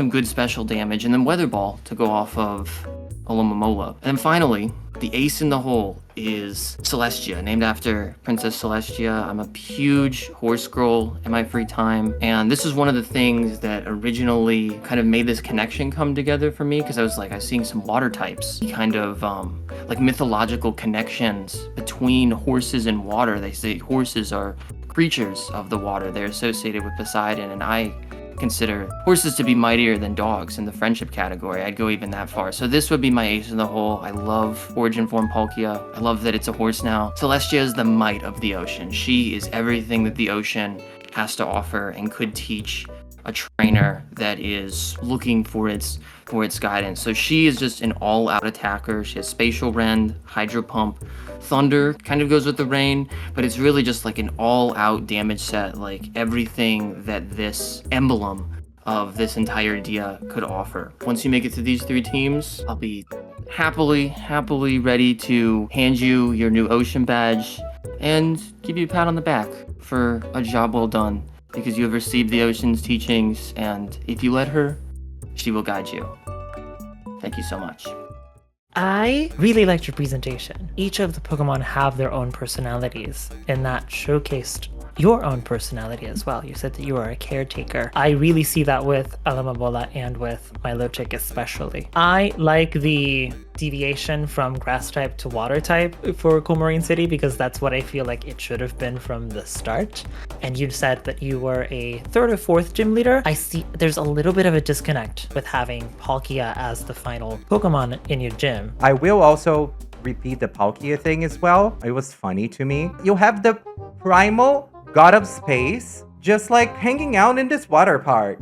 good special damage, and then Weather Ball to go off of Alomomola. And then finally, the ace in the hole is Celestia, named after Princess Celestia. I'm a huge horse girl in my free time, and this is one of the things that originally kind of made this connection come together for me, because I was seeing some water types, kind of like mythological connections between horses and water. They say horses are creatures of the water. They're associated with Poseidon, and I consider horses to be mightier than dogs in the friendship category. I'd go even that far. So this would be my ace in the hole. I love Origin Form Palkia. I love that it's a horse now. Celestia is the might of the ocean. She is everything that the ocean has to offer and could teach a trainer that is looking for its guidance. So she is just an all-out attacker. She has Spatial Rend, Hydro Pump, Thunder kind of goes with the rain, but it's really just like an all-out damage set, like everything that this emblem of this entire Dia could offer. Once you make it to these 3 teams, I'll be happily ready to hand you your new ocean badge and give you a pat on the back for a job well done, because you have received the ocean's teachings, and if you let her, she will guide you. Thank you so much. I really liked your presentation. Each of the Pokemon have their own personalities, and that showcased your own personality as well. You said that you are a caretaker. I really see that with Alomomola and with Milotic especially. I like the deviation from grass type to water type for Coumarine City, because that's what I feel like it should have been from the start. And you said that you were a 3rd or 4th gym leader. I see there's a little bit of a disconnect with having Palkia as the final Pokemon in your gym. I will also repeat the Palkia thing as well. It was funny to me. You have the primal god of space just like hanging out in this water park,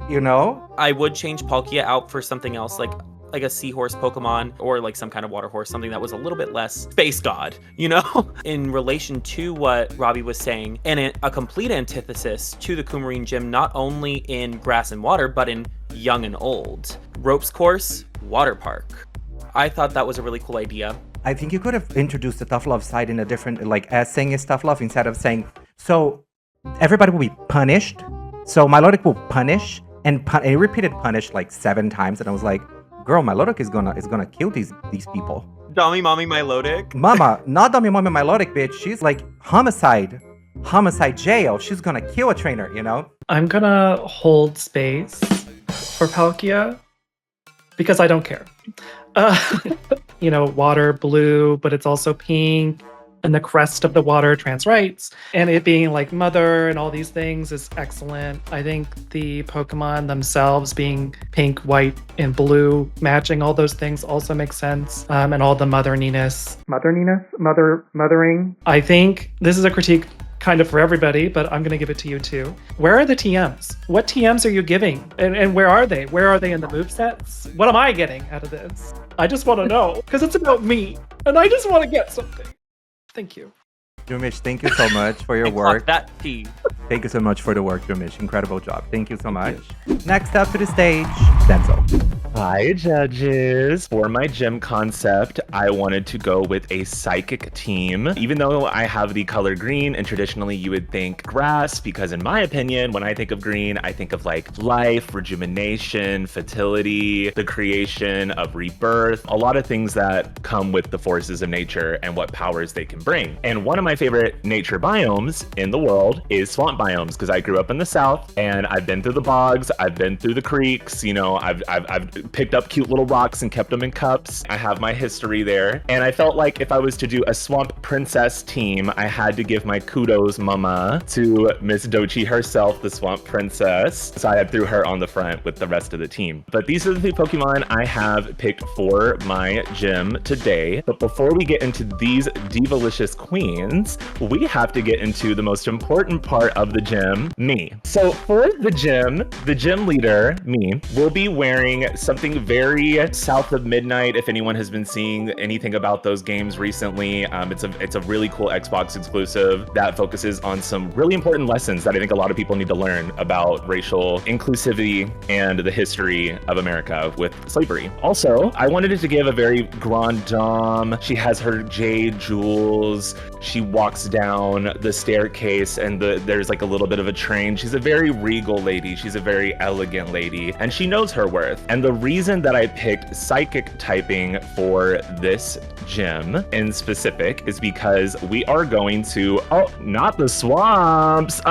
I would change Palkia out for something else, like a seahorse Pokemon, or like some kind of water horse, something that was a little bit less space god, In relation to what Robbie was saying, and a complete antithesis to the Coumarine Gym, not only in grass and water, but in young and old. Ropes course, water park. I thought that was a really cool idea. I think you could have introduced the tough love side in a different, as saying it's tough love instead of saying, so everybody will be punished. So Milotic will punish, and he repeated punish like 7 times, and I was like, girl, Milotic is gonna kill these people. Dummy Mommy Milotic? Mama, not Dummy Mommy Milotic, bitch. She's like homicide jail. She's gonna kill a trainer, I'm gonna hold space for Palkia because I don't care. Water, blue, but it's also pink. and the crest of the water transrites, and it being like mother and all these things is excellent. I think the Pokemon themselves being pink, white, and blue, matching all those things also makes sense. And all the mothering. I think this is a critique kind of for everybody, but I'm going to give it to you too. Where are the TMs? What TMs are you giving? And where are they? Where are they in the movesets? What am I getting out of this? I just want to know, because it's about me, and I just want to get something. Thank you. Droomish, thank you so much for your work. That tea. Thank you so much for the work, Droomish. Incredible job. Thank you so much. Next up to the stage, Damsel. Hi, judges. For my gym concept, I wanted to go with a psychic team. Even though I have the color green, and traditionally you would think grass, because in my opinion, when I think of green, I think of like life, rejuvenation, fertility, the creation of rebirth, a lot of things that come with the forces of nature and what powers they can bring. And one of my favorite nature biomes in the world is swamp biomes, because I grew up in the South and I've been through the bogs, I've been through the creeks, you know, I've picked up cute little rocks and kept them in cups. I have my history there. And I felt like if I was to do a swamp princess team, I had to give my kudos mama to Miss Dochi herself, the swamp princess. So I threw her on the front with the rest of the team. But these are the 3 Pokemon I have picked for my gym today. But before we get into these divalicious queens, we have to get into the most important part of the gym, me. So for the gym leader, me, will be wearing something very South of Midnight. If anyone has been seeing anything about those games recently, it's a really cool Xbox exclusive that focuses on some really important lessons that I think a lot of people need to learn about racial inclusivity and the history of America with slavery. Also, I wanted it to give a very grande dame. She has her jade jewels. She walks down the staircase and there's like a little bit of a train. She's a very regal lady. She's a very elegant lady, and she knows her worth. And the reason that I picked psychic typing for this gym in specific is because we are going to, not the swamps,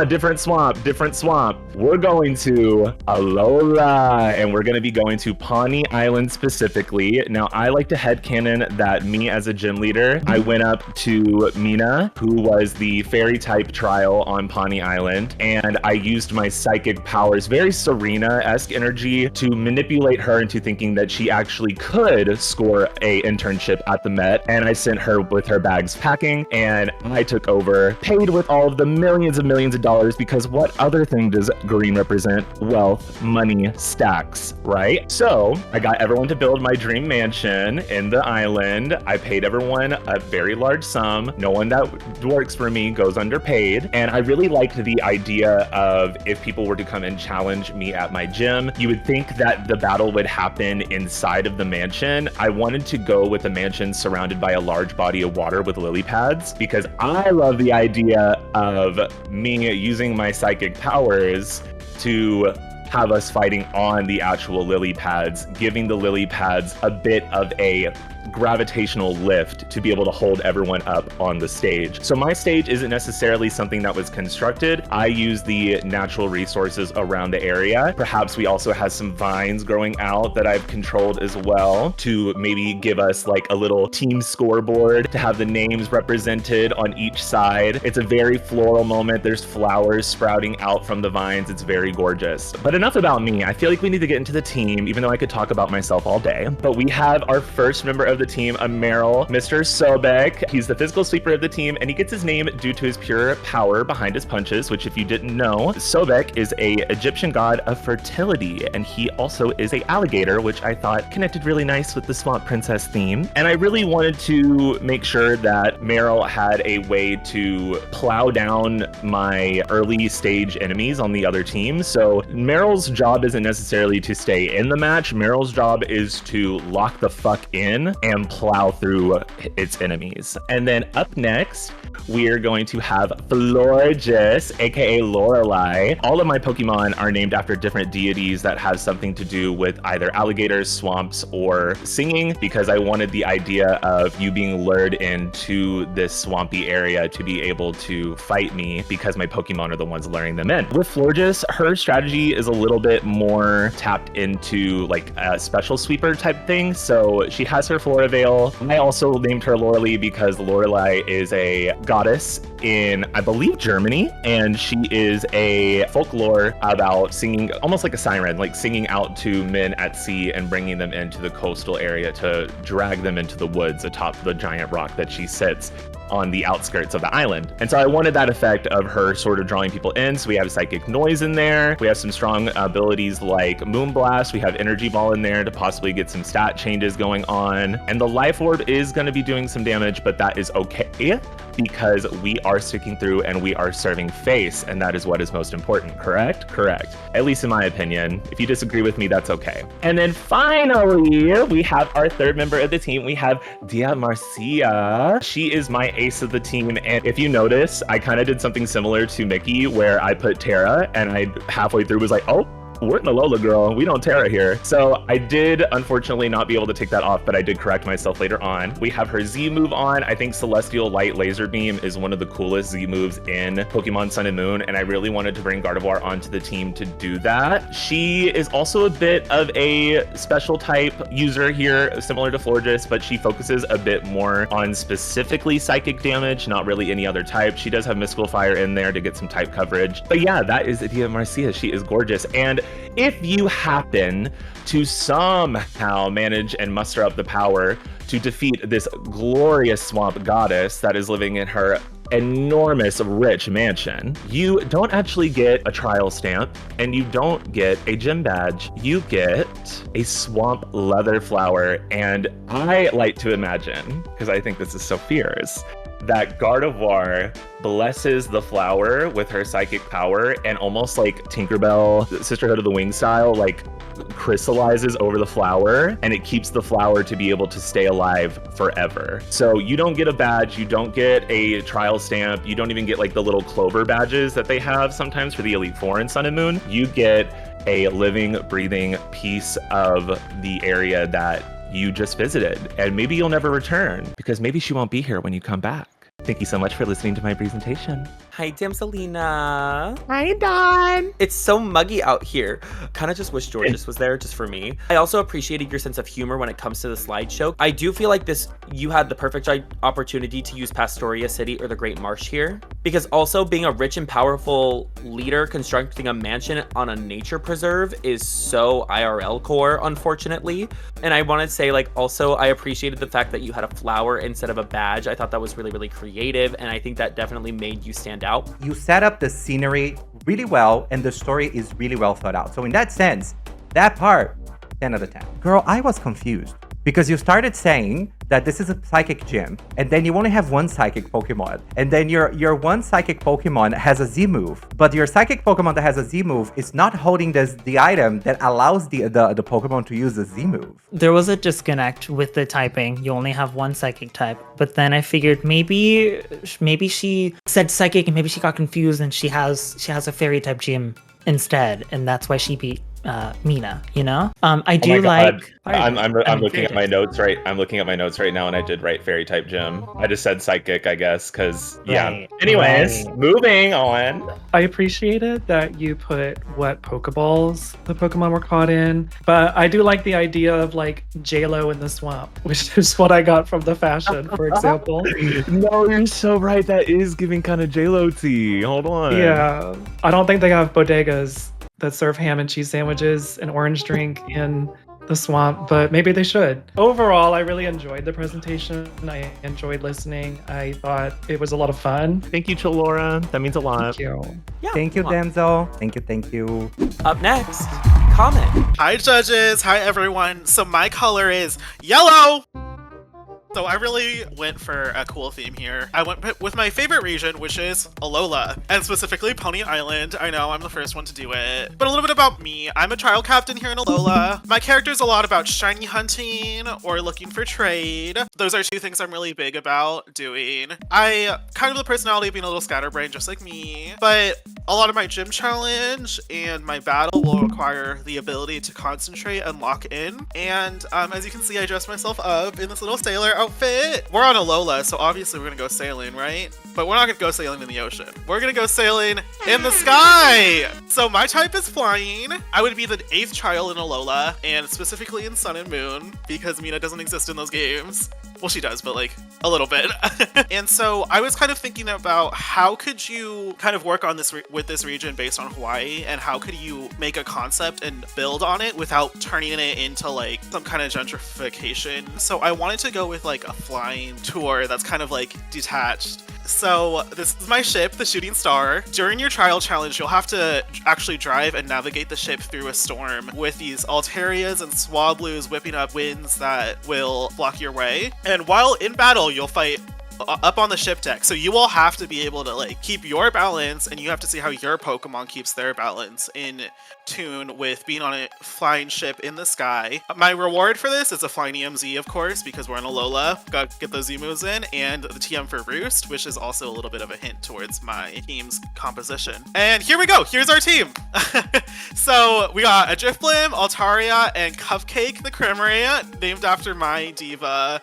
different swamp. We're going to Alola, and we're going to be going to Pawnee Island specifically. Now, I like to headcanon that me as a gym leader, I went up to Mina, who was the fairy type trial on Pawnee Island, and I used my psychic powers, very Serena-esque energy, to manipulate her into thinking that she actually could score a internship at the Met. And I sent her with her bags packing, and I took over, paid with all of the millions of dollars, because what other thing does green represent? Wealth, money, stacks, right? So I got everyone to build my dream mansion in the island. I paid everyone a very large sum. No one that works for me goes underpaid. And I really liked the idea of, if people were to come and challenge me at my gym, you would think that the battle would happen inside of the mansion. I wanted to go with a mansion surrounded by a large body of water with lily pads, because I love the idea of me using my psychic powers to have us fighting on the actual lily pads, giving the lily pads a bit of a gravitational lift to be able to hold everyone up on the stage. So my stage isn't necessarily something that was constructed. I use the natural resources around the area. Perhaps we also have some vines growing out that I've controlled as well to maybe give us like a little team scoreboard to have the names represented on each side. It's a very floral moment. There's flowers sprouting out from the vines. It's very gorgeous. But enough about me. I feel like we need to get into the team, even though I could talk about myself all day. But we have our first member of the team, a Meryl, Mr. Sobek. He's the physical sweeper of the team, and he gets his name due to his pure power behind his punches, which, if you didn't know, Sobek is a Egyptian god of fertility, and he also is a alligator, which I thought connected really nice with the Swamp Princess theme. And I really wanted to make sure that Meryl had a way to plow down my early stage enemies on the other team. So Meryl's job isn't necessarily to stay in the match. Meryl's job is to lock the fuck in and plow through its enemies. And then up next, we're going to have Florges, aka Lorelei. All of my Pokemon are named after different deities that have something to do with either alligators, swamps, or singing, because I wanted the idea of you being lured into this swampy area to be able to fight me, because my Pokemon are the ones luring them in. With Florges, her strategy is a little bit more tapped into like a special sweeper type thing. So she has her Florges Lorvale. I also named her Lorelei because Lorelei is a goddess in, I believe, Germany, and she is a folklore about singing, almost like a siren, like singing out to men at sea and bringing them into the coastal area to drag them into the woods atop the giant rock that she sits on the outskirts of the island. And so I wanted that effect of her sort of drawing people in. So we have psychic noise in there. We have some strong abilities like Moonblast. We have Energy Ball in there to possibly get some stat changes going on. And the Life Orb is going to be doing some damage, but that is okay because we are sticking through and we are serving face. And that is what is most important, correct? Correct. At least in my opinion. If you disagree with me, that's okay. And then finally, we have our third member of the team. We have Dia Marcia. She is my ace of the team, and if you notice, I kind of did something similar to Mikki where I put Terra and I halfway through was like, oh, we're in the Lola, girl. We don't Terra here. So I did unfortunately not be able to take that off, but I did correct myself later on. We have her Z move on. I think Celestial Light Laser Beam is one of the coolest Z moves in Pokemon Sun and Moon, and I really wanted to bring Gardevoir onto the team to do that. She is also a bit of a special type user here, similar to Florges, but she focuses a bit more on specifically psychic damage, not really any other type. She does have Mystical Fire in there to get some type coverage. But yeah, that is Dia Marcia. She is gorgeous. And if you happen to somehow manage and muster up the power to defeat this glorious swamp goddess that is living in her enormous rich mansion, you don't actually get a trial stamp and you don't get a gym badge. You get a swamp leather flower. And I like to imagine, because I think this is so fierce, that Gardevoir blesses the flower with her psychic power and almost like Tinkerbell, Sisterhood of the Wing style, like crystallizes over the flower, and it keeps the flower to be able to stay alive forever. So you don't get a badge, you don't get a trial stamp, you don't even get like the little clover badges that they have sometimes for the Elite Four in Sun and Moon. You get a living, breathing piece of the area that you just visited, and maybe you'll never return because maybe she won't be here when you come back. Thank you so much for listening to my presentation. Hi, Damselina. Hi, Dawn. It's so muggy out here. Kind of just wish Georges was there just for me. I also appreciated your sense of humor when it comes to the slideshow. I do feel like you had the perfect opportunity to use Pastoria City or the Great Marsh here. Because also being a rich and powerful leader constructing a mansion on a nature preserve is so IRL core, unfortunately. And I want to say, like, also I appreciated the fact that you had a flower instead of a badge. I thought that was really, really creative, and I think that definitely made you stand out. You set up the scenery really well, and the story is really well thought out. So in that sense, that part, 10 out of 10. Girl, I was confused because you started saying that this is a psychic gym, and then you only have one psychic Pokemon, and then your one psychic Pokemon has a Z move, but your psychic Pokemon that has a Z move is not holding the item that allows the Pokemon to use the Z move. There was a disconnect with the typing. You only have one psychic type, but then I figured maybe she said psychic and maybe she got confused and she has a fairy type gym instead, and that's why she beat Mina, you know? I do like. I'm looking at my notes right. I'm looking at my notes right now, and I did write fairy type gym. I just said psychic, I guess, because yeah. Right. Anyways, moving on. I appreciated that you put what Pokeballs the Pokemon were caught in, but I do like the idea of like J-Lo in the swamp, which is what I got from the fashion, for example. No, you're so right. That is giving kind of J-Lo-tea. Hold on. Yeah, I don't think they have bodegas that serve ham and cheese sandwiches and orange drink in the swamp, but maybe they should. Overall, I really enjoyed the presentation. I enjoyed listening. I thought it was a lot of fun. Thank you, Chalora. That means a lot. Thank you. Yeah, Thank you, Damsel. Thank you. Up next, Comet. Hi, judges. Hi, everyone. So my color is yellow. So I really went for a cool theme here. I went with my favorite region, which is Alola, and specifically Pony Island. I know I'm the first one to do it. But a little bit about me. I'm a trial captain here in Alola. My character's a lot about shiny hunting or looking for trade. Those are two things I'm really big about doing. I kind of the personality of being a little scatterbrained just like me, but a lot of my gym challenge and my battle will require the ability to concentrate and lock in. And as you can see, I dressed myself up in this little sailor outfit. We're on Alola, so obviously we're gonna go sailing, right? but we're not gonna go sailing in the ocean. We're gonna go sailing in the sky! So my type is flying. I would be the 8th child in Alola, and specifically in Sun and Moon, because Mina doesn't exist in those games. Well, she does, but like a little bit. And so I was kind of thinking about how could you kind of work on this with this region based on Hawaii, and how could you make a concept and build on it without turning it into like some kind of gentrification. So I wanted to go with like a flying tour that's kind of like detached. So this is my ship, the Shooting Star. During your trial challenge, you'll have to actually drive and navigate the ship through a storm with these Altarias and Swablues whipping up winds that will block your way. And while in battle, you'll fight up on the ship deck, so you will have to be able to like keep your balance, and you have to see how your Pokemon keeps their balance in tune with being on a flying ship in the sky. My reward for this is a flying EMZ, of course, because we're in Alola. Gotta get those Z moves in, and the TM for Roost, which is also a little bit of a hint towards my team's composition. And here we go. Here's our team. So we got a Drifblim, Altaria, and Cupcake the Crimmery, named after my diva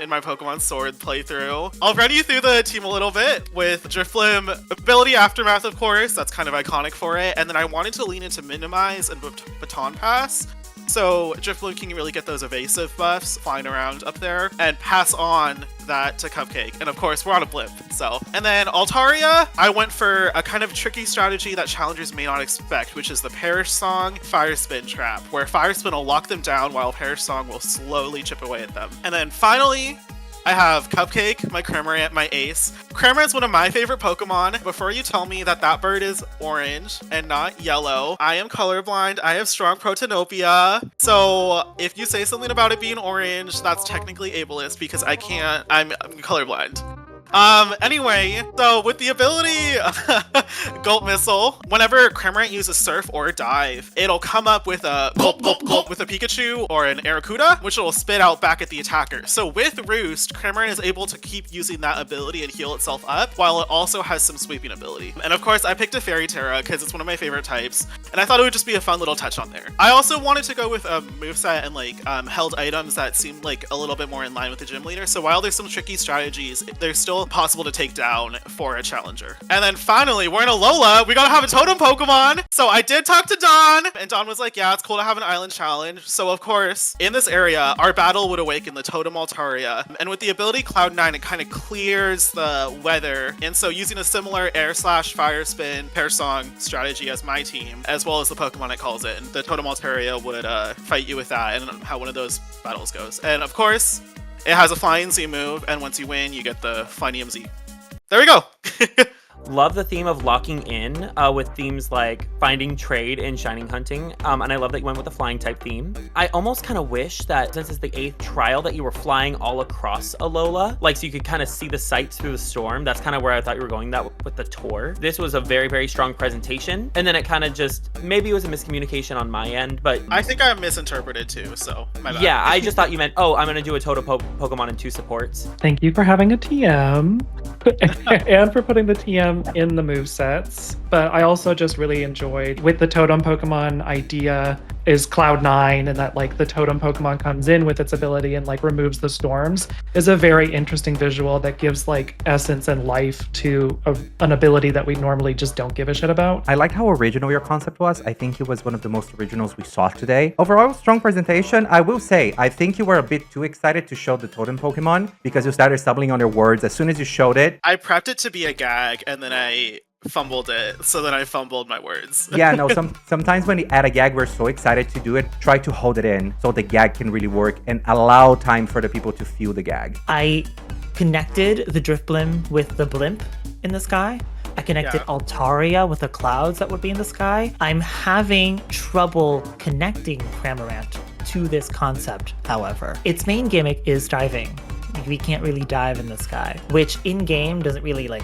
in my Pokemon Sword playthrough. I'll run you through the team a little bit with Drifblim ability Aftermath, of course. That's kind of iconic for it. And then I wanted to lean into Minimize and Baton Pass. So Drifblim can really get those evasive buffs flying around up there and pass on that to Cupcake. And of course, we're on a blimp. So, and then Altaria, I went for a kind of tricky strategy that challengers may not expect, which is the Perish Song Fire Spin trap, where Fire Spin will lock them down while Perish Song will slowly chip away at them. And then finally, I have Cupcake, my Cramorant, my ace. Cramorant's one of my favorite Pokemon. Before you tell me that that bird is orange and not yellow, I am colorblind. I have strong protanopia. So if you say something about it being orange, that's technically ableist because I can't, I'm colorblind. Anyway, so with the ability Gulp Missile, whenever Cramorant uses Surf or Dive, it'll come up with a Gulp Gulp Gulp with a Pikachu or an Arrokuda, which it'll spit out back at the attacker. So with Roost, Cramorant is able to keep using that ability and heal itself up, while it also has some sweeping ability. And of course, I picked a Fairy Terra because it's one of my favorite types, and I thought it would just be a fun little touch on there. I also wanted to go with a moveset and like held items that seemed like a little bit more in line with the Gym Leader. So while there's some tricky strategies, there's still possible to take down for a challenger. And then finally, we're in Alola. We gotta have a totem Pokemon. So I did talk to Dawn, and Dawn was like, yeah, it's cool to have an island challenge. So of course, in this area, our battle would awaken the totem Altaria. And with the ability Cloud9, it kind of clears the weather. And so using a similar Air/Fire Spin Pair Song strategy as my team, as well as the Pokemon it calls in, the totem Altaria would fight you with that and how one of those battles goes. And of course, it has a Flying Z move, and once you win, you get the Flying EMZ. There we go! Love the theme of locking in with themes like finding trade and shining hunting. And I love that you went with the flying type theme. I almost kind of wish that since it's the 8th trial that you were flying all across Alola, like so you could kind of see the sights through the storm. That's kind of where I thought you were going that with the tour. This was a very, very strong presentation. And then it kind of just, maybe it was a miscommunication on my end, but I think I misinterpreted too, so my bad. Yeah, I just thought you meant, oh, I'm gonna do a totem Pokemon and 2 supports. Thank you for having a TM and for putting the TM in the movesets. But I also just really enjoyed with the totem Pokemon idea is Cloud9, and that like the totem Pokemon comes in with its ability and like removes the storms is a very interesting visual that gives like essence and life to an ability that we normally just don't give a shit about. I liked how original your concept was. I think it was one of the most originals we saw today. Overall, strong presentation. I will say, I think you were a bit too excited to show the totem Pokemon because you started stumbling on your words as soon as you showed it. I prepped it to be a gag, and then I fumbled it, so then I fumbled my words. Yeah, no, sometimes when you add a gag, we're so excited to do it, try to hold it in so the gag can really work and allow time for the people to feel the gag. I connected the Drifblim with the blimp in the sky. I connected Altaria with the clouds that would be in the sky. I'm having trouble connecting Cramorant to this concept, however. Its main gimmick is diving. We can't really dive in the sky, which in-game doesn't really like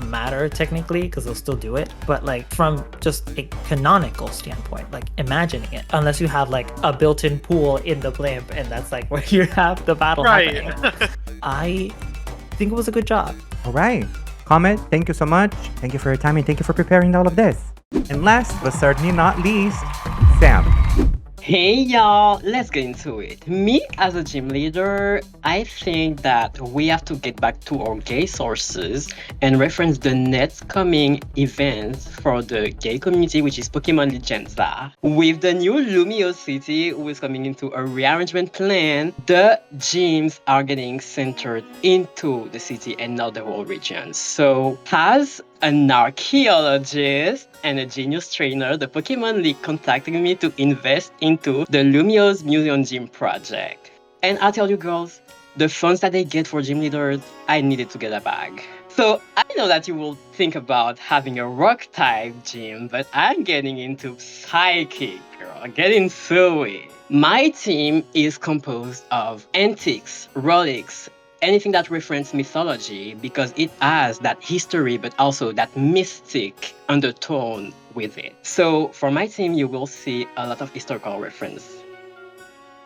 matter technically because they'll still do it, but like from just a canonical standpoint, like imagining it, unless you have like a built-in pool in the blimp and that's like where you have the battle happening. I think it was a good job. All right, Comet, thank you so much. Thank you for your time and thank you for preparing all of this. And last but certainly not least, Sam. Hey y'all, let's get into it. Me as a gym leader, I think that we have to get back to our gay sources and reference the next coming events for the gay community, which is Pokémon Licenza. With the new Lumio City, who is coming into a rearrangement plan, the gyms are getting centered into the city and not the whole region. So, as an archaeologist and a genius trainer, the Pokémon League contacted me to invest into the Lumio's Museum Gym project. And I'll tell you girls, the funds that they get for gym leaders, I needed to get a bag. So I know that you will think about having a rock type gym, but I'm getting into psychic, girl. Get into it. My team is composed of antiques, relics, anything that references mythology, because it has that history but also that mystic undertone with it. So for my team, you will see a lot of historical reference.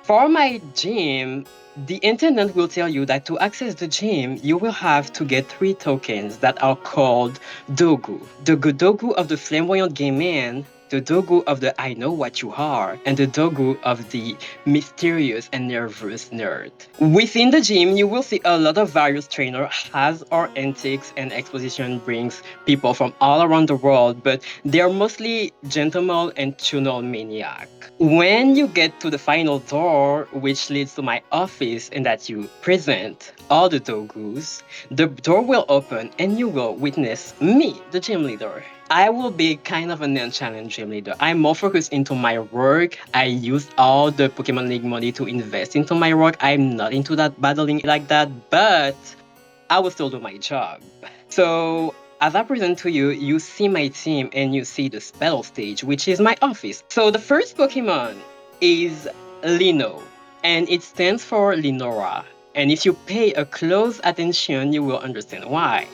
For my gym, the intendant will tell you that to access the gym, you will have to get 3 tokens that are called Dogu. The Dogu of the flamboyant gay man, the Dogu of the I know what you are, and the Dogu of the mysterious and nervous nerd. Within the gym, you will see a lot of various trainers as our antiques and exposition brings people from all around the world, but they're mostly gentlemen and tunnel maniac. When you get to the final door, which leads to my office and that you present all the Dogus, the door will open and you will witness me, the gym leader. I will be kind of a non-challenge gym leader. I'm more focused into my work. I use all the Pokémon League money to invest into my work. I'm not into that battling like that, but I will still do my job. So as I present to you, you see my team and you see the spell stage, which is my office. So the first Pokémon is Lino, and it stands for Linora. And if you pay a close attention, you will understand why.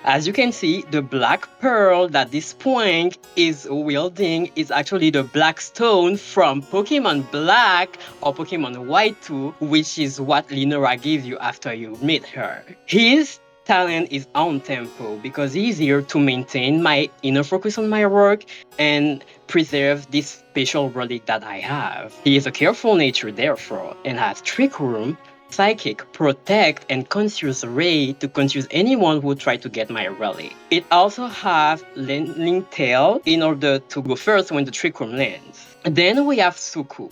As you can see, the black pearl that this Poink is wielding is actually the black stone from Pokemon Black or Pokemon White 2, which is what Linora gives you after you meet her. His talent is on tempo because he's here to maintain my inner focus on my work and preserve this special relic that I have. He is a careful nature therefore and has Trick Room, Psychic, Protect, and Confuse Ray to confuse anyone who try to get my relic. It also has Landing Tail in order to go first when the Trick Room lands. Then we have Suku,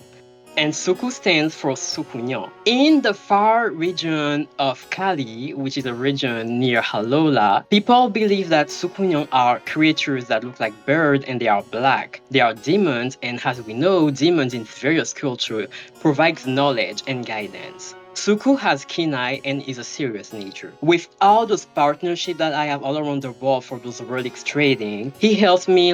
and Suku stands for Sukunyo. In the far region of Kali, which is a region near Halola, people believe that Sukunyo are creatures that look like birds and they are black. They are demons, and as we know, demons in various cultures provide knowledge and guidance. Suku has keen eye and is a serious nature. With all those partnerships that I have all around the world for those relics trading, he helps me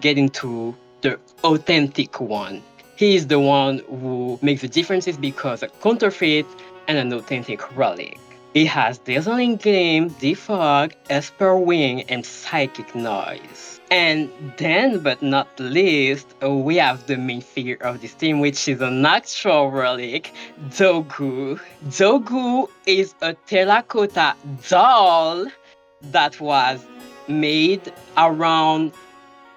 get into the authentic one. He is the one who makes the differences because a counterfeit and an authentic relic. It has Dazzling Gleam, Defog, Esper Wing, and Psychic Noise. And then, but not least, we have the main figure of this team, which is an actual relic, Dogu. Dogu is a terracotta doll that was made around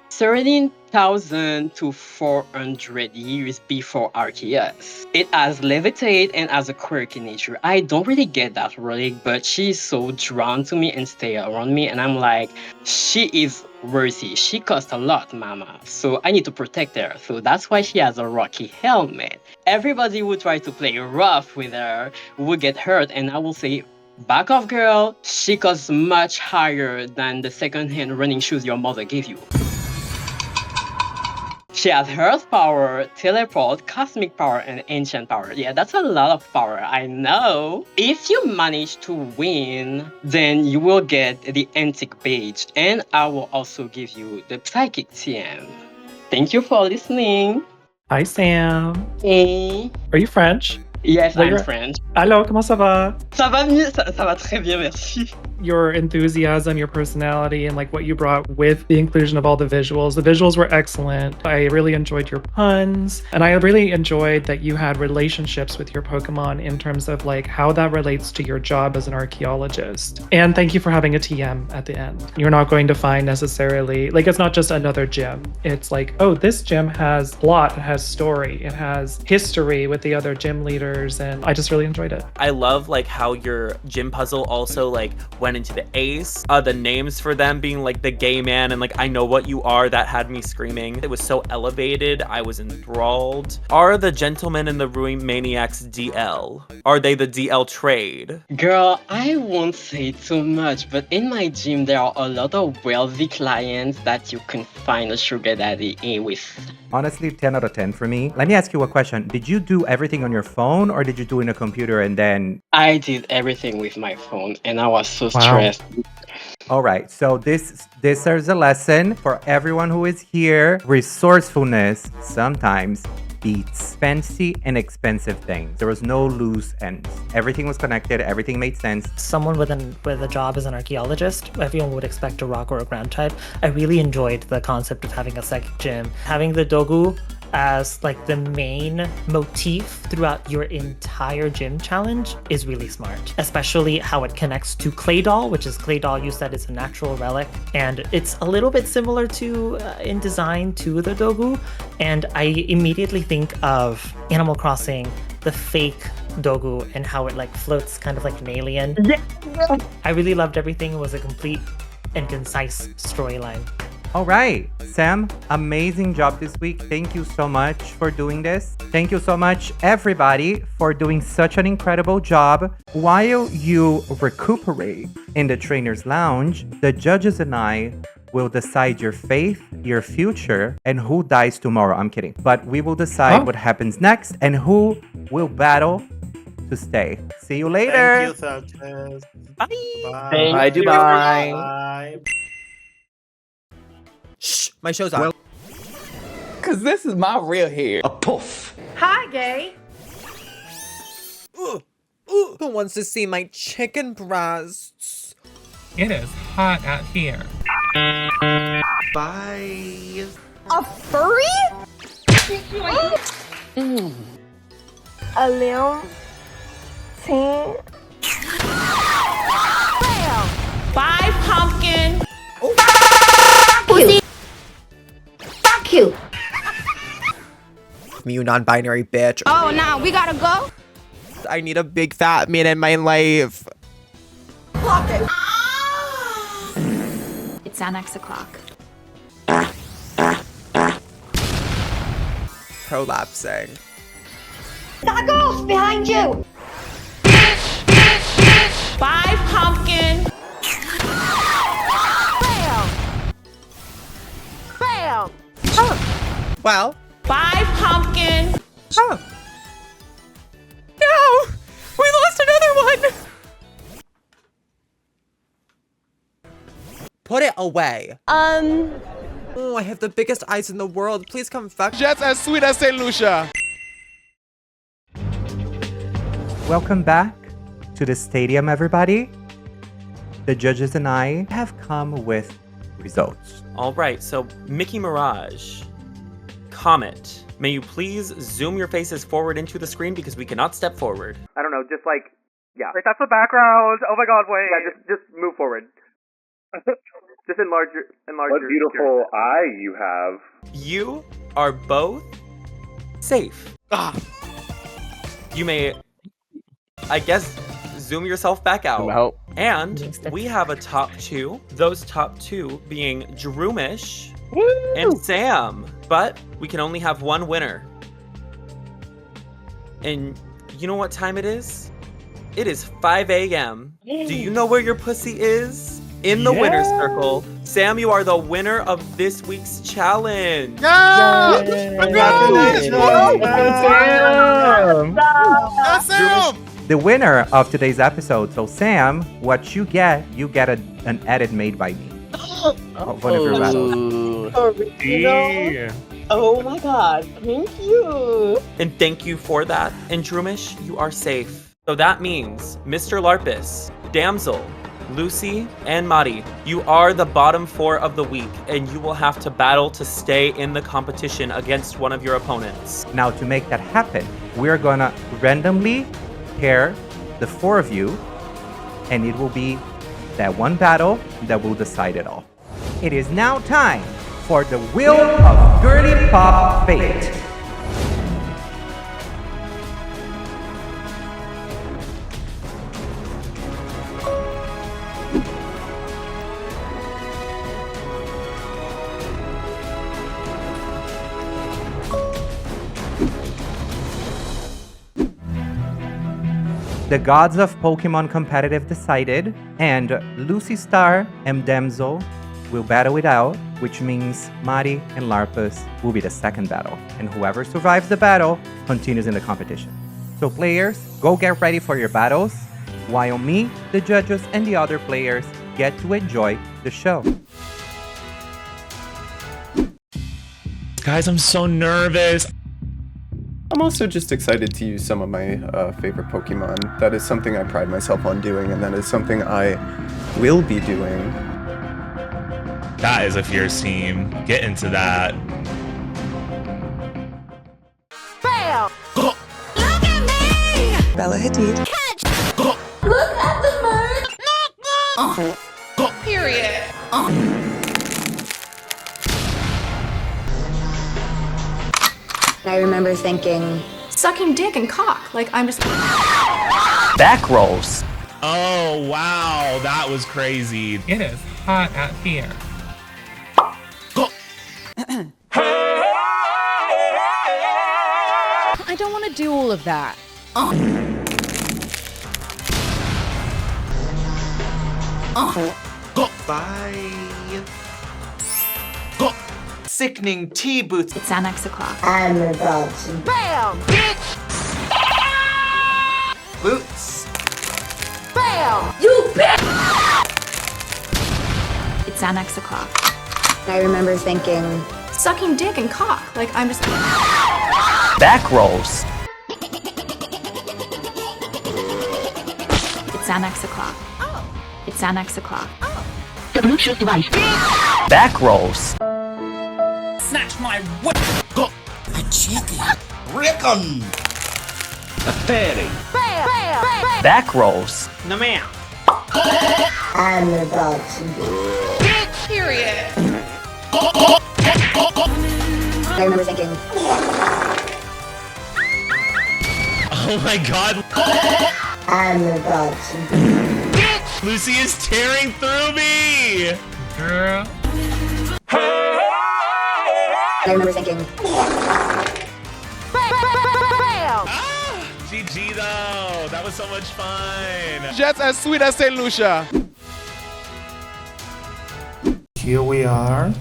13,000 to 400 years before Arceus. It has levitate and has a quirky nature. I don't really get that relic, but she's so drawn to me and stay around me, and I'm like, she is worthy. She costs a lot, mama. So I need to protect her. So that's why she has a rocky helmet. Everybody who try to play rough with her will get hurt, and I will say, back off, girl. She costs much higher than the second-hand running shoes your mother gave you. She has Earth Power, Teleport, Cosmic Power, and Ancient Power. Yeah, that's a lot of power, I know. If you manage to win, then you will get the Antique Badge, and I will also give you the Psychic TM. Thank you for listening. Hi, Sam. Hey. Are you French? Yes, I'm French. Allô, comment ça va? Ça va mieux, ça va très bien, merci. your enthusiasm, your personality, and like what you brought with the inclusion of all the visuals. The visuals were excellent. I really enjoyed your puns, and I really enjoyed that you had relationships with your Pokemon in terms of like how that relates to your job as an archaeologist. And thank you for having a TM at the end. You're not going to find necessarily, like, it's not just another gym. It's like, oh, this gym has plot, it has story, it has history with the other gym leaders, and I just really enjoyed it. I love like how your gym puzzle also like went into the ace, the names for them being like the gay man and like I know what you are, that had me screaming. It was so elevated, I was enthralled. Are the gentlemen in the Ruin Maniacs DL? Are they the DL trade? Girl, I won't say too much, but in my gym there are a lot of wealthy clients that you can find a sugar daddy in with. Honestly, 10 out of 10 for me. Let me ask you a question. Did you do everything on your phone or did you do it in a computer and then... I did everything with my phone and I was so stressed. All right, so this is a lesson for everyone who is here. Resourcefulness sometimes beats fancy and expensive things. There was no loose ends. Everything was connected. Everything made sense. Someone with a job as an archaeologist, everyone would expect a rock or a ground type. I really enjoyed the concept of having a second gym. Having the Dogu as like the main motif throughout your entire gym challenge is really smart, especially how it connects to Clay Doll, which is Clay Doll you said is a natural relic, and it's a little bit similar to in design to the Dogu, and I immediately think of Animal Crossing, the fake Dogu, and how it like floats kind of like an alien. I really loved everything. It was a complete and concise storyline. All right, Sam, amazing job this week. Thank you so much for doing this. Thank you so much, everybody, for doing such an incredible job. While you recuperate in the trainer's lounge, the judges and I will decide your fate, your future, and who dies tomorrow. I'm kidding. But we will decide what happens next and who will battle to stay. See you later. Thank you, Thursdays. Bye. Bye. Bye, Dubai. Bye. Shh, my show's on. Cause this is my real hair. A poof. Hi, gay. Ooh, who wants to see my chicken breasts? It is hot out here. Bye. A furry? A little 10. 5 pumpkin. Pussy. Fuck you. You non-binary bitch. Oh, now we gotta go. I need a big fat man in my life. Clock it. It's on X o'clock. Prolapsing. Back off behind you. 5 pumpkin. Bam. Bam. Well. 5 pumpkin. Oh. No! We lost another one! Put it away. Oh, I have the biggest eyes in the world. Please come fuck. Just as sweet as St. Lucia. Welcome back to the stadium, everybody. The judges and I have come with results. All right, so Mikki Miraj, Comet, may you please zoom your faces forward into the screen because we cannot step forward. I don't know, just like, yeah. Wait, that's the background. Oh my god, wait. Yeah, just move forward. Just enlarge your What beautiful eye you have. You are both safe. You may, I guess, zoom yourself back out. And we have a top 2. Those top 2 being Droomish and Sam. But we can only have one winner. And you know what time it is? It is 5 a.m. Do you know where your pussy is? In the winner's circle. Sam, you are the winner of this week's challenge. Congratulations! Sam! The winner of today's episode. So Sam, what you get an edit made by me. Of one of your battles. Oh my god, thank you. And thank you for that. And Droomish, you are safe. So that means MrLarpus, Damsel, Lucy and Mari, you are the bottom 4 of the week, and you will have to battle to stay in the competition against one of your opponents. Now, to make that happen, we're gonna randomly pair the 4 of you, and it will be that one battle that will decide it all. It is now time for the Wheel of Girly Pop Fate. The gods of Pokémon competitive decided, and Lucy Star and Damsel will battle it out, which means Mari and Larpus will be the second battle, and whoever survives the battle continues in the competition. So players, go get ready for your battles, while me, the judges, and the other players get to enjoy the show. Guys, I'm so nervous. I'm also just excited to use some of my favorite Pokemon. That is something I pride myself on doing, and that is something I will be doing. That is a fierce team. Get into that. Bam! Look at me! Bella Hadid. Catch! Look at the bird! Period. I remember thinking, sucking dick and cock, like I'm just... Back rolls. Oh, wow. That was crazy. It is hot out here. I don't want to do all of that. Bye. Sickening tea boots. It's at 6 o'clock. I'm about to... Bam! Bitch! Boots. Bam! You bitch! It's at 6 o'clock. I remember thinking, sucking dick and cock, like I'm just... Back rolls. It's at 6 o'clock. Oh. It's at 6 o'clock. Oh. The Bluetooth device. Back rolls. Snatch my whip. A chicken. Rickon. A fairy. Bam! Bam! Bam! Back rolls. No ma'am. I'm about to... Bitch! Period. I remember thinking, Oh my god. I'm about to... Bitch! Lucy is tearing through me. Girl. I remember thinking, Bam! GG though. That was so much fun. Just as sweet as St. Lucia. Here we are.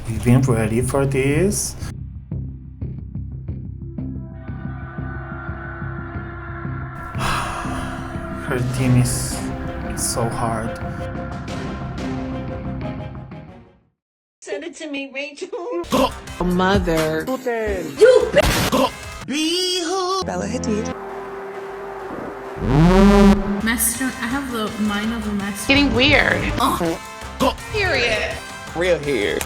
We've been ready for this. Her team is so hard. Send it to me, Rachel. Mother. You bitch! Bella Hadid. Master, I have the mind of a master. Getting weird. Period. Real here.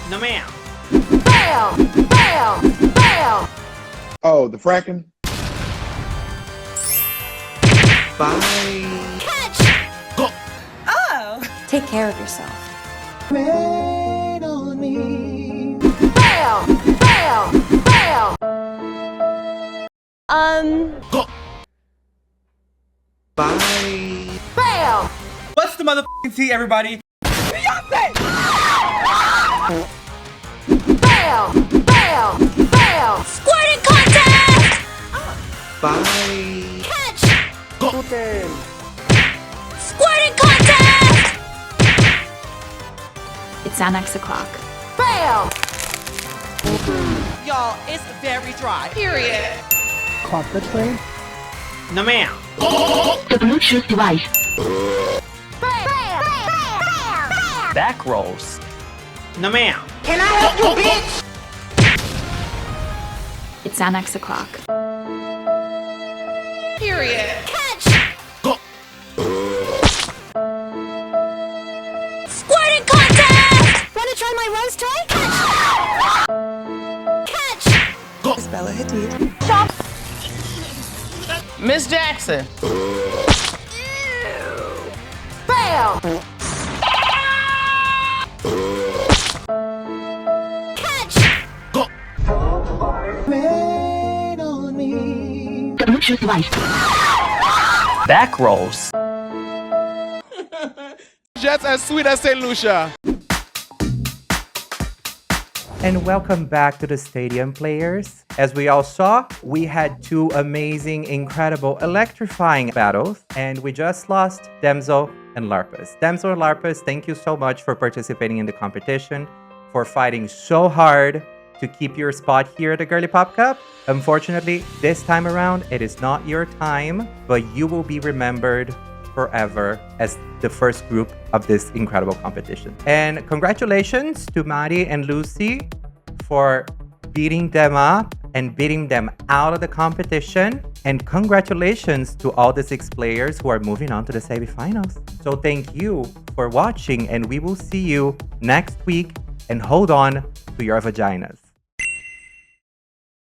No ma'am. Bam! Bam! Bam! Oh, the fracking? Bye. Catch! oh! Take care of yourself. Rain on me. Bam! Bam! Bam! Bye. Bam! What's the motherfucking tea, everybody? Beyonce! Bam! Bam! Bam! Squirting contest! Bye. Catch! Squirting contest! It's at 6 o'clock. Bam! Y'all, it's very dry. Period. Chocolate flame? No ma'am. The Bluetooth device. Bam! Bam! Bam! Bam! Bam! Back rolls. No ma'am. Can I help you, bitch? It's at 6 o'clock. Period. Period. Catch. Squirting contest. Wanna try my rose toy? Catch. Miss Bella Hadid. Stop. Miss Jackson. Bam. Catch. Bluetooth device. Back rolls. Jets as sweet as St. Lucia. And welcome back to the stadium, players. As we all saw, we had two amazing, incredible, electrifying battles, and we just lost Damsel and LittleBeanMari. Damsel and LittleBeanMari, thank you so much for participating in the competition, for fighting so hard to keep your spot here at the Girly Pop Cup. Unfortunately, this time around, it is not your time, but you will be remembered forever as the first group of this incredible competition. And congratulations to Mari and Lucy for beating them up and beating them out of the competition. And congratulations to all the 6 players who are moving on to the semifinals. So thank you for watching, and we will see you next week. And hold on to your vaginas.